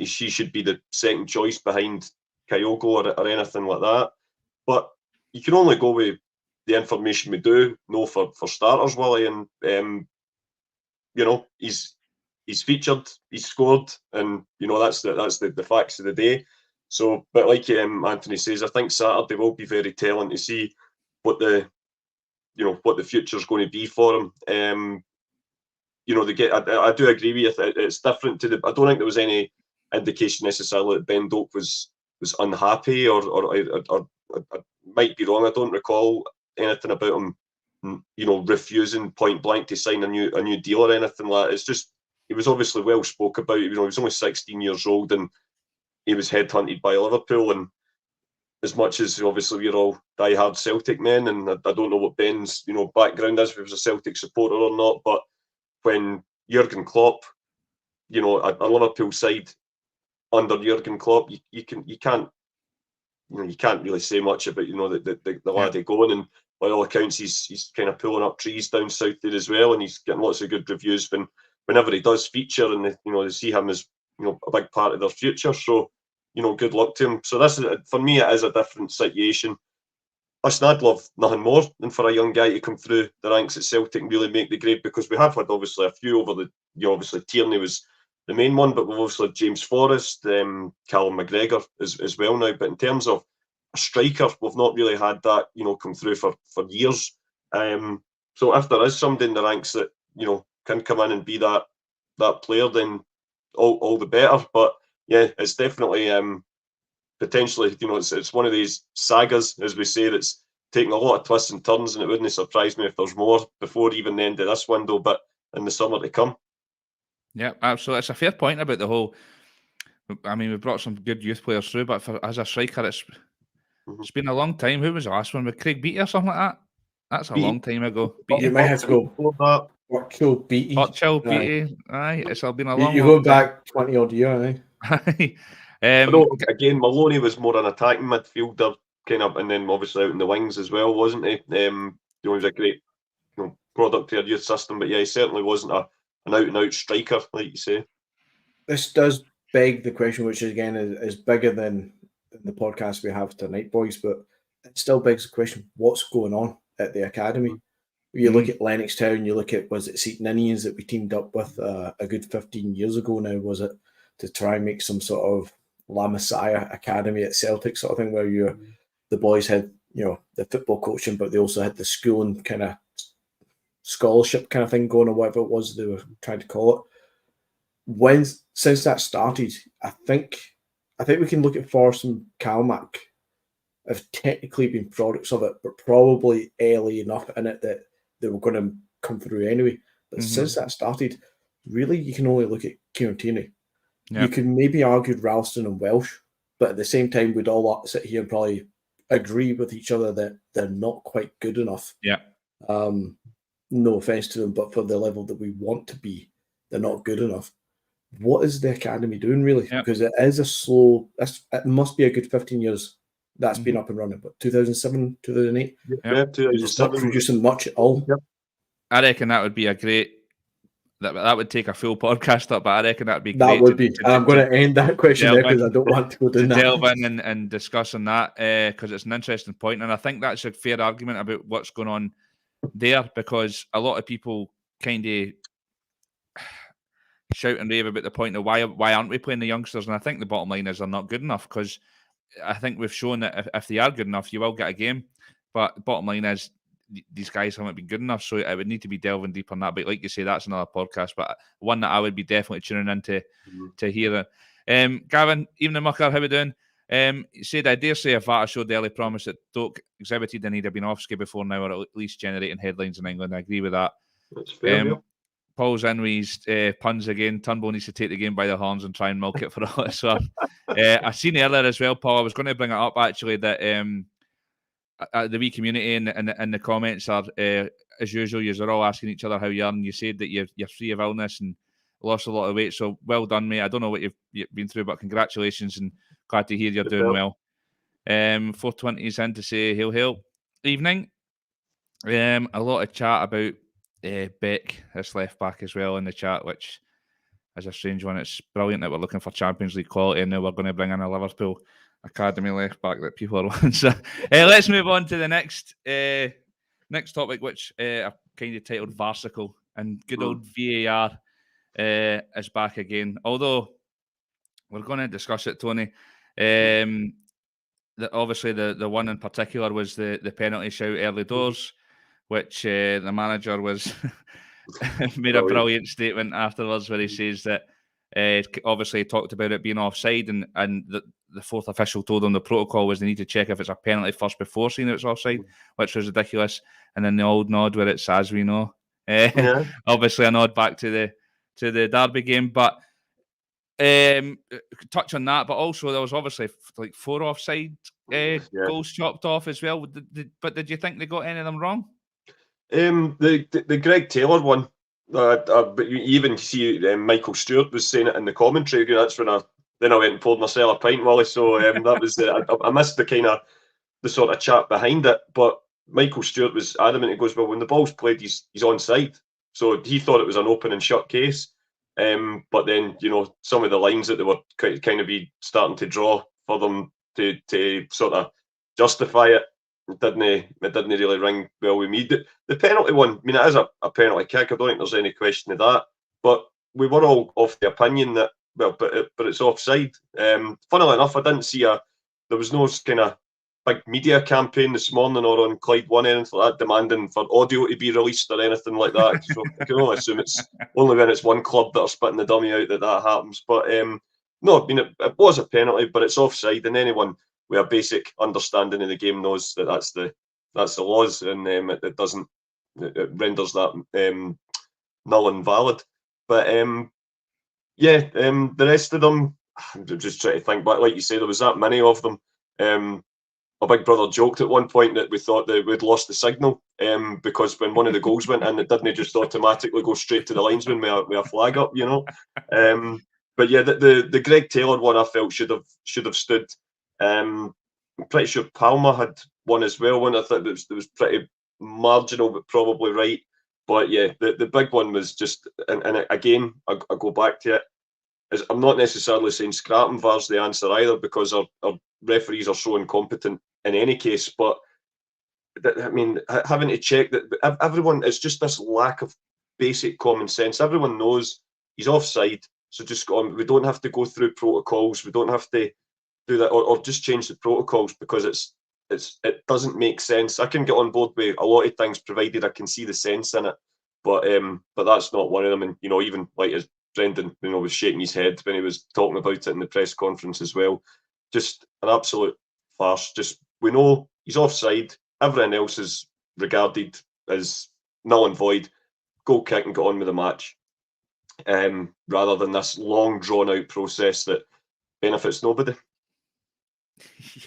she should be the second choice behind Kyogo or anything like that. But you can only go with the information we do know for starters, Willie, and he's featured, he's scored, and that's the facts of the day. So, but like Anthony says, I think Saturday will be very telling to see what the future's going to be for him. I do agree with you. It's different to I don't think there was any indication necessarily that Ben Doak was unhappy, or I might be wrong. I don't recall anything about him, refusing point blank to sign a new deal or anything like that. It's just he was obviously well spoke about. He was only 16 years old, and he was headhunted by Liverpool. And as much as obviously we're all die-hard Celtic men, and I don't know what Ben's background is, if he was a Celtic supporter or not, but when Jurgen Klopp, a Liverpool side under Jurgen Klopp, you can't really say much about the lad going, and by all accounts he's kind of pulling up trees down south there as well, and he's getting lots of good reviews whenever he does feature, and they see him as a big part of their future. So good luck to him. So this is, for me, it is a different situation. Listen, I'd love nothing more than for a young guy to come through the ranks at Celtic and really make the grade, because we have had obviously a few over the obviously Tierney was the main one, but we've also had James Forrest, Callum McGregor as well now. But in terms of a striker, we've not really had that come through for years. So if there is somebody in the ranks that can come in and be that player, then all the better. But yeah, it's definitely potentially, it's one of these sagas, as we say, that's taking a lot of twists and turns, and it wouldn't surprise me if there's more before even the end of this window, but in the summer to come. Yeah, absolutely. It's a fair point about the whole. I mean, we brought some good youth players through, but as a striker, it's been a long time. Who was the last one? With Craig Beattie or something like that? That's a long time ago. You might have to go. Buckie Beattie. Beattie. Aye, it's been a long. You go back 20 odd years. Aye. Again, Maloney was more an attacking midfielder, kind of, and then obviously out in the wings as well, wasn't he? He was a great product of our youth system, but yeah, he certainly wasn't an out-and-out striker, like you say. This does beg the question, which again is bigger than the podcast we have tonight, boys, but it still begs the question, what's going on at the academy? You look at Lennoxtown, you look at, was it St Ninians that we teamed up with a good 15 years ago now, was it, to try and make some sort of La Messiah Academy at Celtic sort of thing, where the boys had, the football coaching, but they also had the schooling kind of scholarship kind of thing going, or whatever it was they were trying to call it. Since that started, I think we can look at Forrest and Calmac have technically been products of it, but probably early enough in it that they were going to come through anyway. But since that started, really, you can only look at Kieran Tierney. Yep. You can maybe argue Ralston and Welsh, but at the same time, we'd all sit here and probably agree with each other that they're not quite good enough. Yeah. No offense to them, but for the level that we want to be, they're not good enough. What is the academy doing, really? Yep. Because it is it must be a good 15 years that's been up and running. But 2007, 2008? Yeah, 2007. It's not producing much at all. Yep. I reckon that would be a great... That would take a full podcast up, but I reckon that would be great. That would be. I'm going to end that question there because I don't want to go down that. Delve in and discussing that because it's an interesting point, and I think that's a fair argument about what's going on there, because a lot of people kind of shout and rave about the point of why aren't we playing the youngsters, and I think the bottom line is they're not good enough, because I think we've shown that if they are good enough, you will get a game, but the bottom line is these guys haven't been good enough, so I would need to be delving deep on that. But like you say, that's another podcast, but one that I would be definitely tuning in to hear it. Gavin, evening mucker, how we doing? He said, I dare say if Vata showed the early promise that Doak exhibited, then he'd have been off-ski before now, or at least generating headlines in England. I agree with that. That's fair, yeah. Paul's in with his puns again. Turnbull needs to take the game by the horns and try and milk it for all it's worth. I seen earlier as well, Paul. I was going to bring it up actually that the wee community and the comments are as usual. You're all asking each other how you are, and you said that you're free of illness and lost a lot of weight. So well done, mate. I don't know what you've been through, but congratulations and glad to hear you're doing well. 420 is in to say hail. Evening. A lot of chat about Beck, this left back as well in the chat, which is a strange one. It's brilliant that we're looking for Champions League quality, and now we're going to bring in a Liverpool academy left back that people are on. So let's move on to the next topic, which I've kind of titled Varsicle, and good old VAR is back again. Although we're going to discuss it, Tony. Obviously the one in particular was the penalty shout early doors, which the manager was made a brilliant statement afterwards where he says that obviously he talked about it being offside, and the fourth official told him the protocol was they need to check if it's a penalty first before seeing it's offside, which was ridiculous. And then the old nod where it's as we know. Obviously a nod back to the Derby game, but touch on that. But also there was obviously like 4 offside goals chopped off as well. But did you think they got any of them wrong? The Greg Taylor one, but you even see Michael Stewart was saying it in the commentary. That's when I went and poured myself a pint, Wally. So that was I missed the kind of the sort of chat behind it. But Michael Stewart was adamant. He goes, well, when the ball's played, he's onside. So he thought it was an open and shut case. But then some of the lines that they were kind of be starting to draw for them to sort of justify it. It didn't really ring well with me. The penalty one, I mean, it is a penalty kick. I don't think there's any question of that. But we were all of the opinion that, but it's offside. Funnily enough, I didn't see there was no kind of big media campaign this morning or on Clyde One, anything like that, demanding for audio to be released or anything like that. So I can only assume it's only when it's one club that are spitting the dummy out that happens. But no, I mean, it was a penalty, but it's offside, and anyone with a basic understanding of the game knows that that's the laws, and it renders that null and valid. But the rest of them, I'm just trying to think back. Like you say, there was that many of them. My big brother joked at one point that we thought that we'd lost the signal because when one of the goals went in, it didn't just automatically go straight to the linesman with a flag up, But yeah, the Greg Taylor one I felt should have stood. I'm pretty sure Palmer had one as well. One I thought it was pretty marginal, but probably right. But yeah, the big one was just, and again, I go back to it. I'm not necessarily saying scrapping VAR's the answer either, because our referees are so incompetent in any case. But I mean, having to check that everyone, it's just this lack of basic common sense. Everyone knows he's offside, so just go on. We don't have to go through protocols. We don't have to do that, or just change the protocols, because it doesn't make sense. I can get on board with a lot of things provided I can see the sense in it, but that's not one of them. And even like as Brendan was shaking his head when he was talking about it in the press conference as well. Just an absolute farce. Just, we know he's offside. Everything else is regarded as null and void. Goal kick and get on with the match, rather than this long drawn out process that benefits nobody.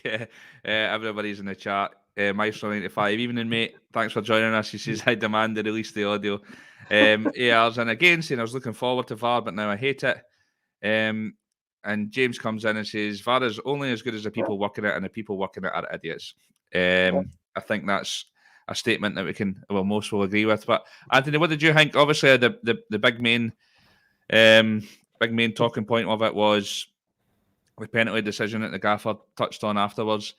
Yeah, everybody's in the chat. Maestro95, evening, mate. Thanks for joining us. He says, I demand to release the audio. AR's in again saying, I was looking forward to VAR, but now I hate it. And James comes in and says, VAR is only as good as the people working it, and the people working it are idiots. I think that's a statement that most will agree with. But Anthony, what did you think? Obviously, the big main talking point of it was the penalty decision that the gaffer touched on afterwards.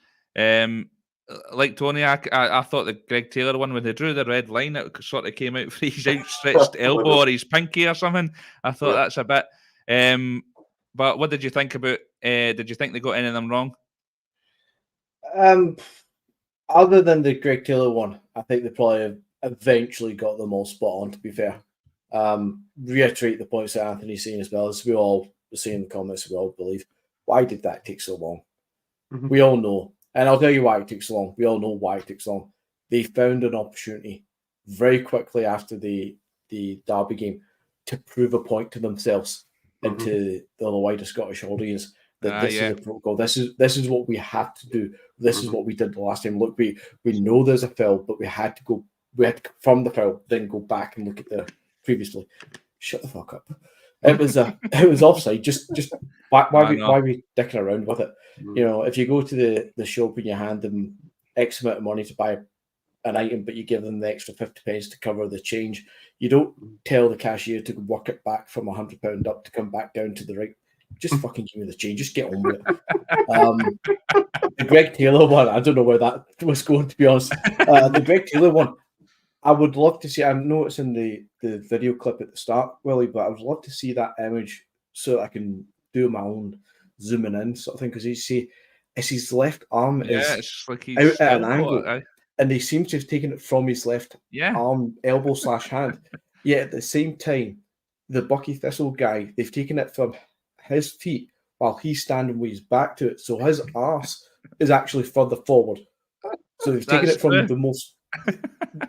Like Tony, I thought the Greg Taylor one, when they drew the red line, it sort of came out for his outstretched elbow or his pinky or something. I thought that's a bit. But what did you think about? Did you think they got any of them wrong? Other than the Greg Taylor one, I think they probably eventually got them all spot on, to be fair. Reiterate the points that Anthony's saying as well, as we all see in the comments, we all believe. Why did that take so long? We all know. And I'll tell you why it took so long. We all know why it took so long. They found an opportunity very quickly after the Derby game to prove a point to themselves and to the wider Scottish audience that this is a protocol. This is what we had to do. This is what we did the last time. Look, we know there's a foul, but we had to confirm the foul, then go back and look at the previously. Shut the fuck up. It was offside. Just why are we dicking around with it? You know, if you go to the shop and you hand them X amount of money to buy an item, but you give them the extra 50 pence to cover the change, you don't tell the cashier to work it back from £100 up to come back down to the right. Just fucking give me the change. Just get on with it. The Greg Taylor one, I don't know where that was going, to be honest. The Greg Taylor one, I would love to see. I know it's in the video clip at the start, Willie, but I would love to see that image so that I can do my own zooming in sort of thing. Because you see, it's his left arm it's like he's out at an angle, and they seem to have taken it from his left arm, elbow / hand. Yet at the same time, the Buckie Thistle guy, they've taken it from his feet while he's standing with his back to it. So his arse is actually further forward. So they've taken it from the most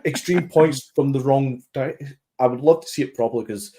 extreme points from the wrong direction. I would love to see it properly, because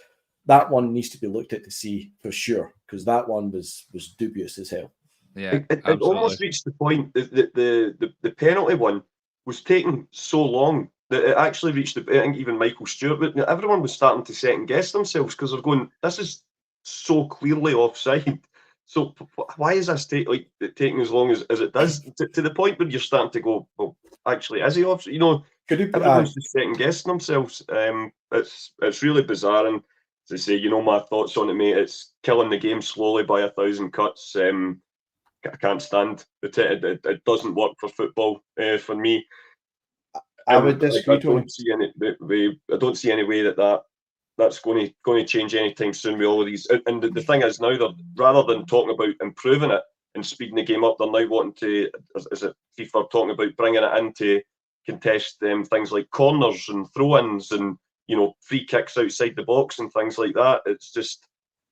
that one needs to be looked at to see for sure, because that one was dubious as hell. Yeah, it almost reached the point that the penalty one was taking so long that it actually reached I think even Michael Stewart, but everyone was starting to second guess themselves, because they're going, this is so clearly offside. So why is this taking as long as it does, to the point where you're starting to go, well, actually, is he offside? You know, everyone's just second guessing themselves. It's really bizarre, and as I say, you know my thoughts on it, mate. It's killing the game slowly by 1,000 cuts. I can't stand it. It doesn't work for football for me. I would disagree. I don't see any way that's going to change anytime soon with all of these. And the thing is now, that rather than talking about improving it and speeding the game up, they're now wanting to, is it FIFA talking about bringing it in to contest things like corners and throw-ins and, you know, free kicks outside the box and things like that. It's just,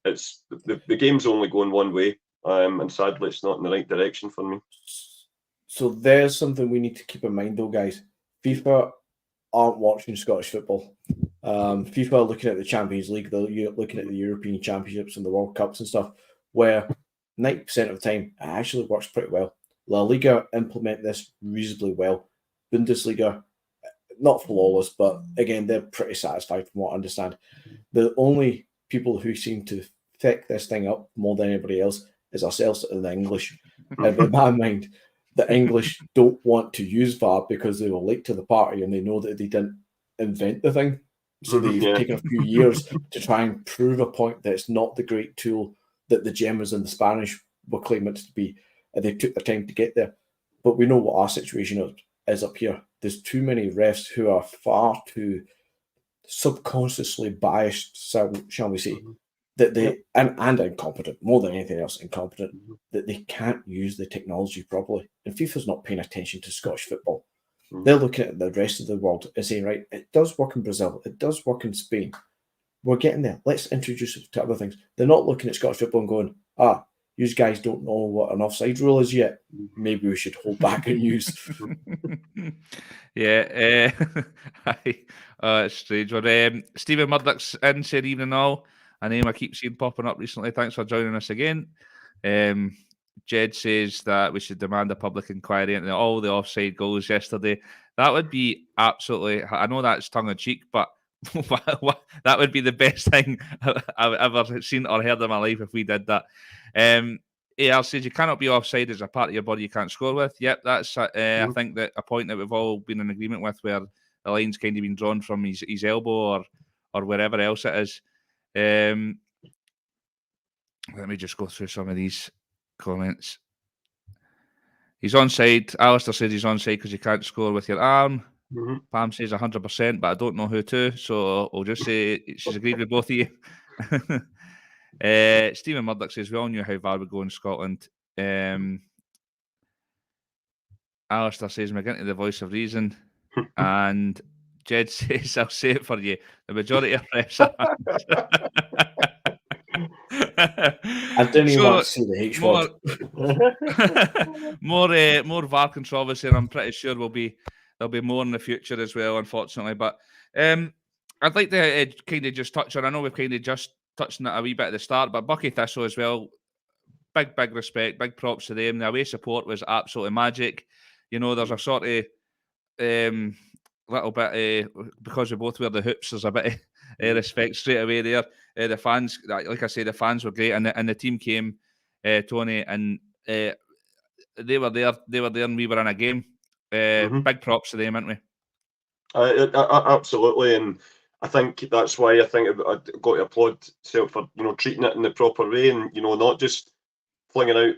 the game's only going one way, and sadly it's not in the right direction for me. So there's something we need to keep in mind though, guys. FIFA aren't watching Scottish football. FIFA are looking at the Champions League, they're looking at the European Championships and the World Cups and stuff, where 90% of the time it actually works pretty well. La Liga implement this reasonably well. Bundesliga, not flawless, but again, they're pretty satisfied from what I understand. The only people who seem to pick this thing up more than anybody else is ourselves and the English. And in my mind, the English don't want to use VAR because they were late to the party and they know that they didn't invent the thing. So they've taken a few years to try and prove a point that it's not the great tool that the Germans and the Spanish were claiming it to be. And they took the time to get there. But we know what our situation is up here. There's too many refs who are far too subconsciously biased, shall we say, that they and incompetent, more than anything else, incompetent, that they can't use the technology properly. And FIFA's not paying attention to Scottish football. They're looking at the rest of the world and saying, right, it does work in Brazil, it does work in Spain. We're getting there. Let's introduce it to other things. They're not looking at Scottish football and going, you guys don't know what an offside rule is yet. Maybe we should hold back and use. It's strange. Well, Stephen Murdoch's in, said evening all. A name I keep seeing popping up recently. Thanks for joining us again. Jed says that we should demand a public inquiry into all the offside goals yesterday. That would be absolutely, I know that's tongue-in-cheek, but that would be the best thing I've ever seen or heard in my life if we did that. AR says you cannot be offside as a part of your body you can't score with. Yep, that's I think that a point that we've all been in agreement with, where the line's kind of been drawn from his elbow or wherever else it is. Let me just go through some of these comments. He's onside. Alistair says he's onside because you can't score with your arm. Pam says 100%, but I don't know who to, so I'll just say she's agreed with both of you. Stephen Murdoch says we all knew how VAR would go in Scotland. Alistair says we're getting to the voice of reason. And Jed says, I'll say it for you, the majority of refs are I didn't even want to see the H word. More VAR controversy, and I'm pretty sure there'll be more in the future as well, unfortunately. But I'd like to kind of just touch on, I know we've kind of just touched on it a wee bit at the start, but Buckie Thistle as well, big respect, big props to them. The away support was absolutely magic. You know, there's a sort of little bit, because we both wear the hoops, there's a bit of respect straight away there. The fans, like I say, the fans were great, and the team came, Tony, and they were there, and we were in a game. Big props to them, aren't we? Absolutely, and I think that's why I think I've got to applaud Celtic for treating it in the proper way, and not just flinging out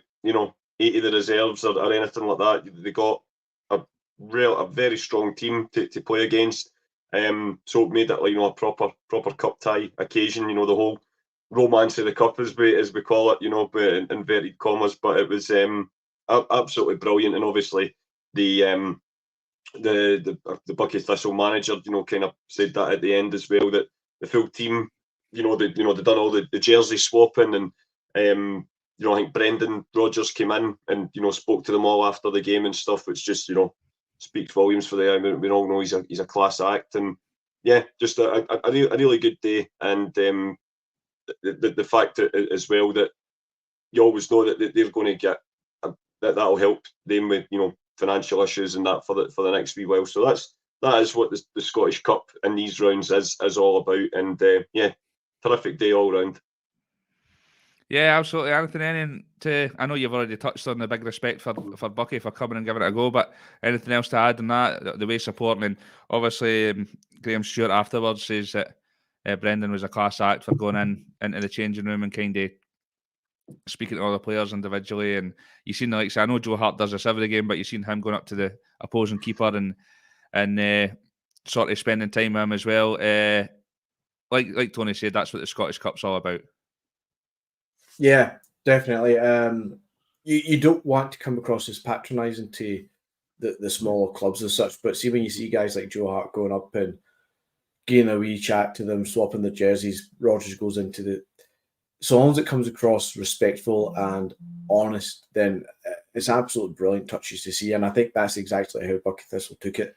80 of the reserves or anything like that. They got a very strong team to play against, so it made it like a proper cup tie occasion. The whole romance of the cup, as we call it, but in inverted commas. But it was absolutely brilliant, and obviously the Buckie Thistle manager, kind of said that at the end as well, that the full team, they'd done all the jersey swapping, and I think Brendan Rodgers came in and spoke to them all after the game and stuff, which just speaks volumes for the. I mean, we all know he's a class act, and yeah, just a really good day, and the fact that, as well, that you always know that they're going to get that'll help them with financial issues and that for the next wee while. So that is what the Scottish Cup in these rounds is all about, and terrific day all round. Yeah, absolutely. Anything I know you've already touched on the big respect for Buckie for coming and giving it a go, but anything else to add on that? The way supporting, and obviously Graham Stewart afterwards says that Brendan was a class act for going into the changing room and kind of speaking to all the players individually. And you've seen I know Joe Hart does this every game, but you've seen him going up to the opposing keeper and sort of spending time with him as well. Like Tony said, that's what the Scottish Cup's all about. Yeah, definitely. You don't want to come across as patronising to the smaller clubs as such, but see, when you see guys like Joe Hart going up and getting a wee chat to them, swapping the jerseys, Rodgers goes into so long as it comes across respectful and honest, then it's absolutely brilliant touches to see, and I think that's exactly how Buckie Thistle took it.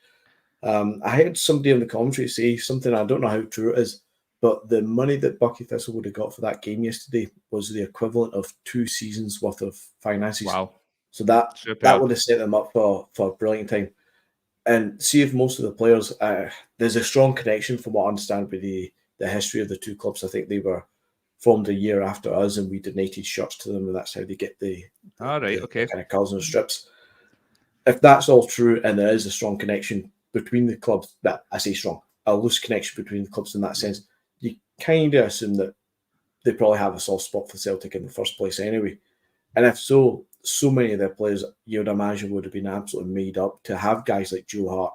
I heard somebody in the commentary say something, I don't know how true it is, but the money that Buckie Thistle would have got for that game yesterday was the equivalent of 2 seasons worth of finances. Wow. So that would have set them up for a brilliant time. And see if most of the players, there's a strong connection from what I understand with the history of the two clubs. I think they were formed a year after us, and we donated shirts to them, and that's how they get the kind of colours and strips. If that's all true, and there is a strong connection between the clubs, that I say strong, a loose connection between the clubs in that sense, you kind of assume that they probably have a soft spot for Celtic in the first place anyway. And if so many of their players, you would imagine, would have been absolutely made up to have guys like Joe Hart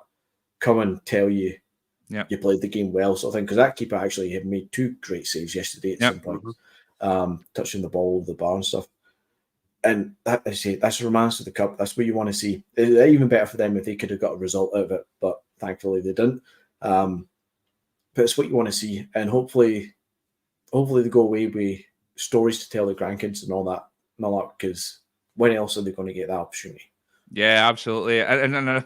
come and tell you, you played the game well, sort of thing. Because that keeper actually had made 2 great saves yesterday at some point, touching the ball over the bar and stuff. And that, I say, that's the romance of the cup. That's what you want to see. It's even better for them if they could have got a result out of it, but thankfully they didn't. But it's what you want to see, and hopefully they go away with stories to tell the grandkids and all that, because when else are they going to get that opportunity? Yeah, absolutely. And in a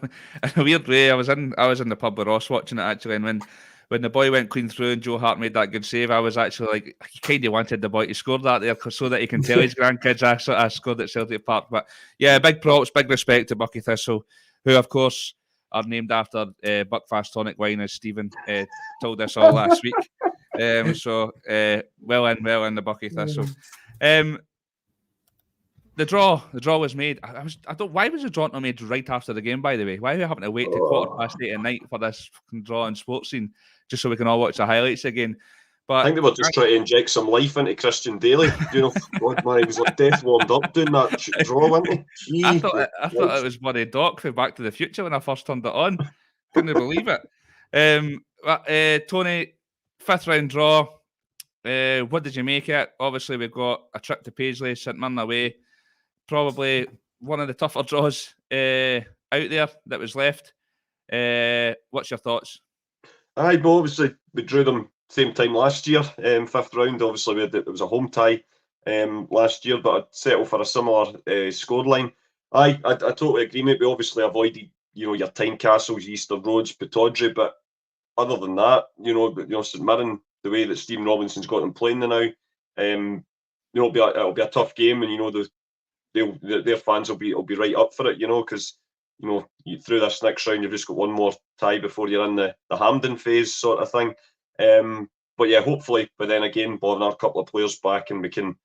weird way, I was in the pub with Ross watching it actually, and when the boy went clean through and Joe Hart made that good save, I was actually like, he kind of wanted the boy to score that there so that he can tell his grandkids I scored at Celtic Park. But yeah, big props, big respect to Buckie Thistle, who of course are named after Buckfast tonic wine, as Stephen told us all last week. So well in the Buckie Thistle. The draw was made. Why was the draw not made right after the game, by the way? Why are we having to wait till 8:15 at night for this draw in Sports Scene just so we can all watch the highlights again? But I think they were just trying to inject some life into Christian Daly. God, man, he was like death warmed up doing that draw, wasn't he? I thought it was bloody Doc from Back to the Future when I first turned it on. Couldn't believe it. Tony, 5th round draw. What did you make it? Obviously, we've got a trip to Paisley, St Mirren away. Probably one of the tougher draws out there that was left. What's your thoughts? Obviously we drew them same time last year, 5th round. Obviously it was a home tie. last year, but I'd settle for a similar scoreline. I totally agree, mate. We obviously avoided, your Tynecastles, Easter Roads, Pittodrie, but other than that, St Mirren, the way that Stephen Robinson's got them playing now, it'll be a tough game, and their fans will be right up for it, because through this next round you've just got one more tie before you're in the Hampden phase sort of thing. But yeah, hopefully, but then again, we'll have a couple of players back and we can,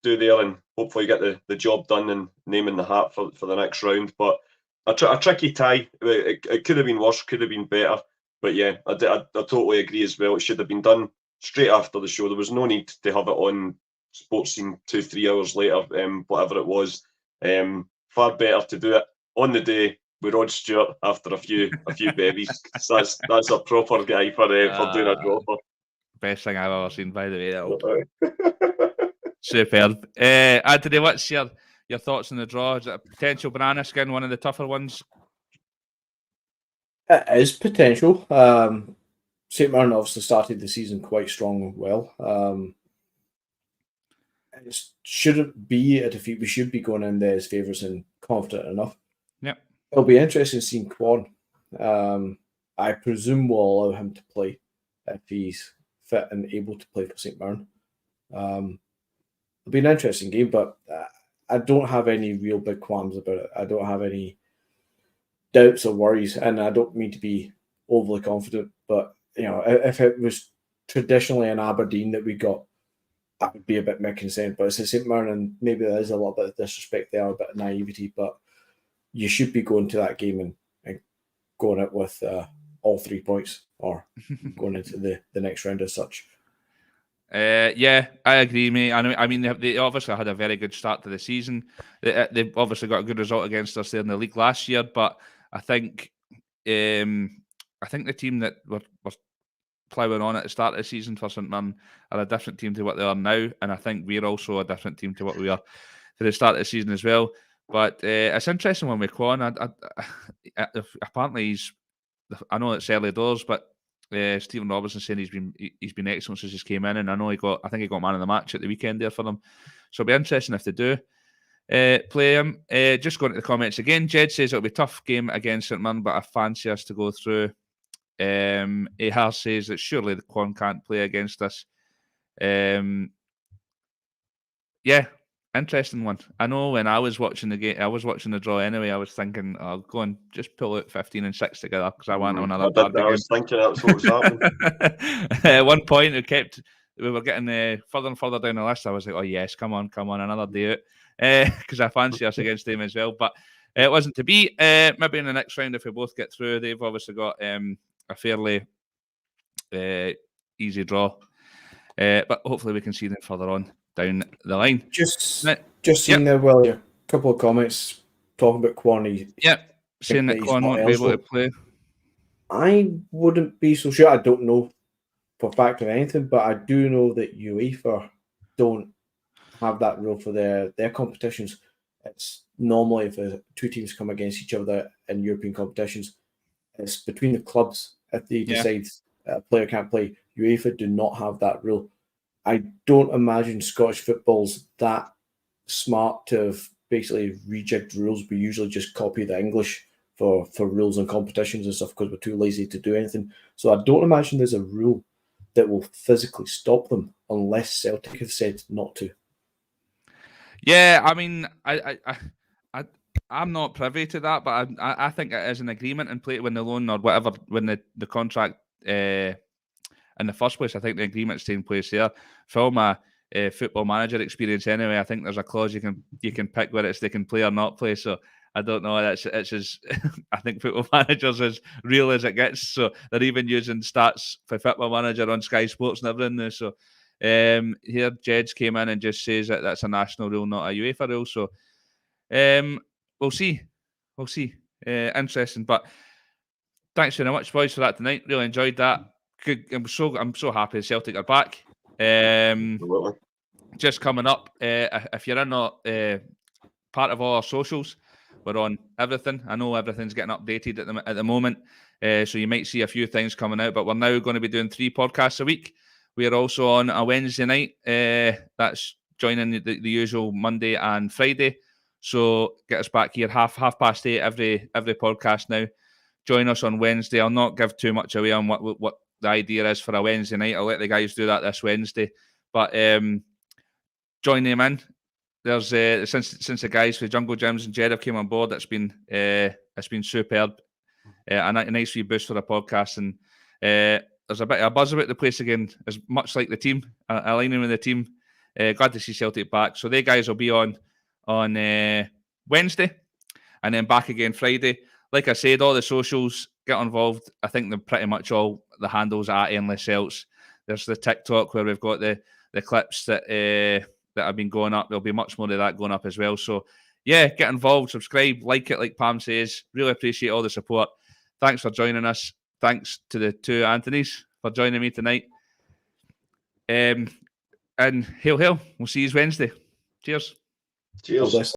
do there and hopefully get the job done and name in the hat for the next round. But a tricky tie. It could have been worse, could have been better. But yeah, I totally agree as well. It should have been done straight after the show. There was no need to have it on Sports Scene 2-3 hours later, whatever it was. Far better to do it on the day with Rod Stewart after a few bevies. That's a proper guy for doing a dropper. Best thing I've ever seen, by the way. Superb. Anthony, what's your thoughts on the draw? Is it a potential banana skin, one of the tougher ones? It is potential. St Mirren obviously started the season quite strong and well. It shouldn't be a defeat. We should be going in there as favourites and confident enough. Yep. It'll be interesting seeing Quan. I presume we'll allow him to play if he's fit and able to play for St Mirren. It'll be an interesting game, but I don't have any real big qualms about it. I don't have any doubts or worries, and I don't mean to be overly confident, but if it was traditionally an Aberdeen that we got, that would be a bit more concerned. But it's a St Mirren, and maybe there is a little bit of disrespect there, a bit of naivety, but you should be going to that game and going out with all 3 points, or going into the next round as such. Yeah, I agree, mate. I mean, they obviously had a very good start to the season. They've obviously got a good result against us there in the league last year, but I think the team that were ploughing on at the start of the season for St Mirren are a different team to what they are now, and I think we're also a different team to what we are for the start of the season as well. But it's interesting when we Quan. Apparently I know it's early doors, but Stephen Robinson saying he's been excellent since he came in, and I think he got man of the match at the weekend there for them. So it'll be interesting if they do play him. Just going to the comments again. Jed says it'll be a tough game against St Mirren, but I fancy us to go through. Ahar says that surely the Quan can't play against us. Yeah, interesting one. I know when I was watching the game, I was watching the draw anyway. I was thinking, go on, just pull out 15 and 6 together because I want another. I was thinking that's what was happening. At one point, we were getting further and further down the list. I was like, oh yes, come on, another day out, because I fancy us against them as well. But it wasn't to be. Maybe in the next round, if we both get through, they've obviously got a fairly easy draw, but hopefully we can see them further on down the line. Just seeing there, well, a couple of comments talking about Quan. Yep, saying that Quan won't be able to play. I wouldn't be so sure. I don't know for fact of anything, but I do know that UEFA don't have that rule for their competitions. It's normally if two teams come against each other in European competitions, it's between the clubs. If they decide a player can't play, UEFA do not have that rule. I don't imagine Scottish football's that smart to have basically rejigged rules. We usually just copy the English for rules and competitions and stuff because we're too lazy to do anything. So I don't imagine there's a rule that will physically stop them unless Celtic have said not to. Yeah, I mean, I'm not privy to that, but I think it is an agreement in play when the loan or whatever, when the contract in the first place. I think the agreement's taking place there. From a football manager experience anyway, I think there's a clause you can pick whether they can play or not play. So I don't know. It's as I think Football Manager's as real as it gets. So they're even using stats for Football Manager on Sky Sports and everything now. So here Jed's came in and just says that that's a national rule, not a UEFA rule. So we'll see. Interesting. But thanks very much, boys, for that tonight. Really enjoyed that. I'm so happy Celtic are back. Just coming up, if you're in part of all our socials, we're on everything. I know everything's getting updated at the moment, so you might see a few things coming out. But we're now going to be doing 3 podcasts a week. We are also on a Wednesday night. That's joining the usual Monday and Friday. So get us back here 8:30 every podcast now. Join us on Wednesday. I'll not give too much away on what the idea is for a Wednesday night. I'll let the guys do that this Wednesday. But join them in. There's since the guys for Jungle Gyms and Jed have came on board, it's been superb. A nice wee boost for the podcast, and there's a bit of a buzz about the place again. As much like the team, aligning with the team. Glad to see Celtic back. So they guys will be on Wednesday, and then back again Friday. Like I said, all the socials, get involved. I think they're pretty much all the handles at Endless Celts. There's the TikTok where we've got the clips that have been going up. There'll be much more of that going up as well. So yeah, get involved, subscribe, like it, like Pam says. Really appreciate all the support. Thanks for joining us. Thanks to the two Anthonys for joining me tonight. And hail. We'll see you Wednesday. Cheers. Cheers.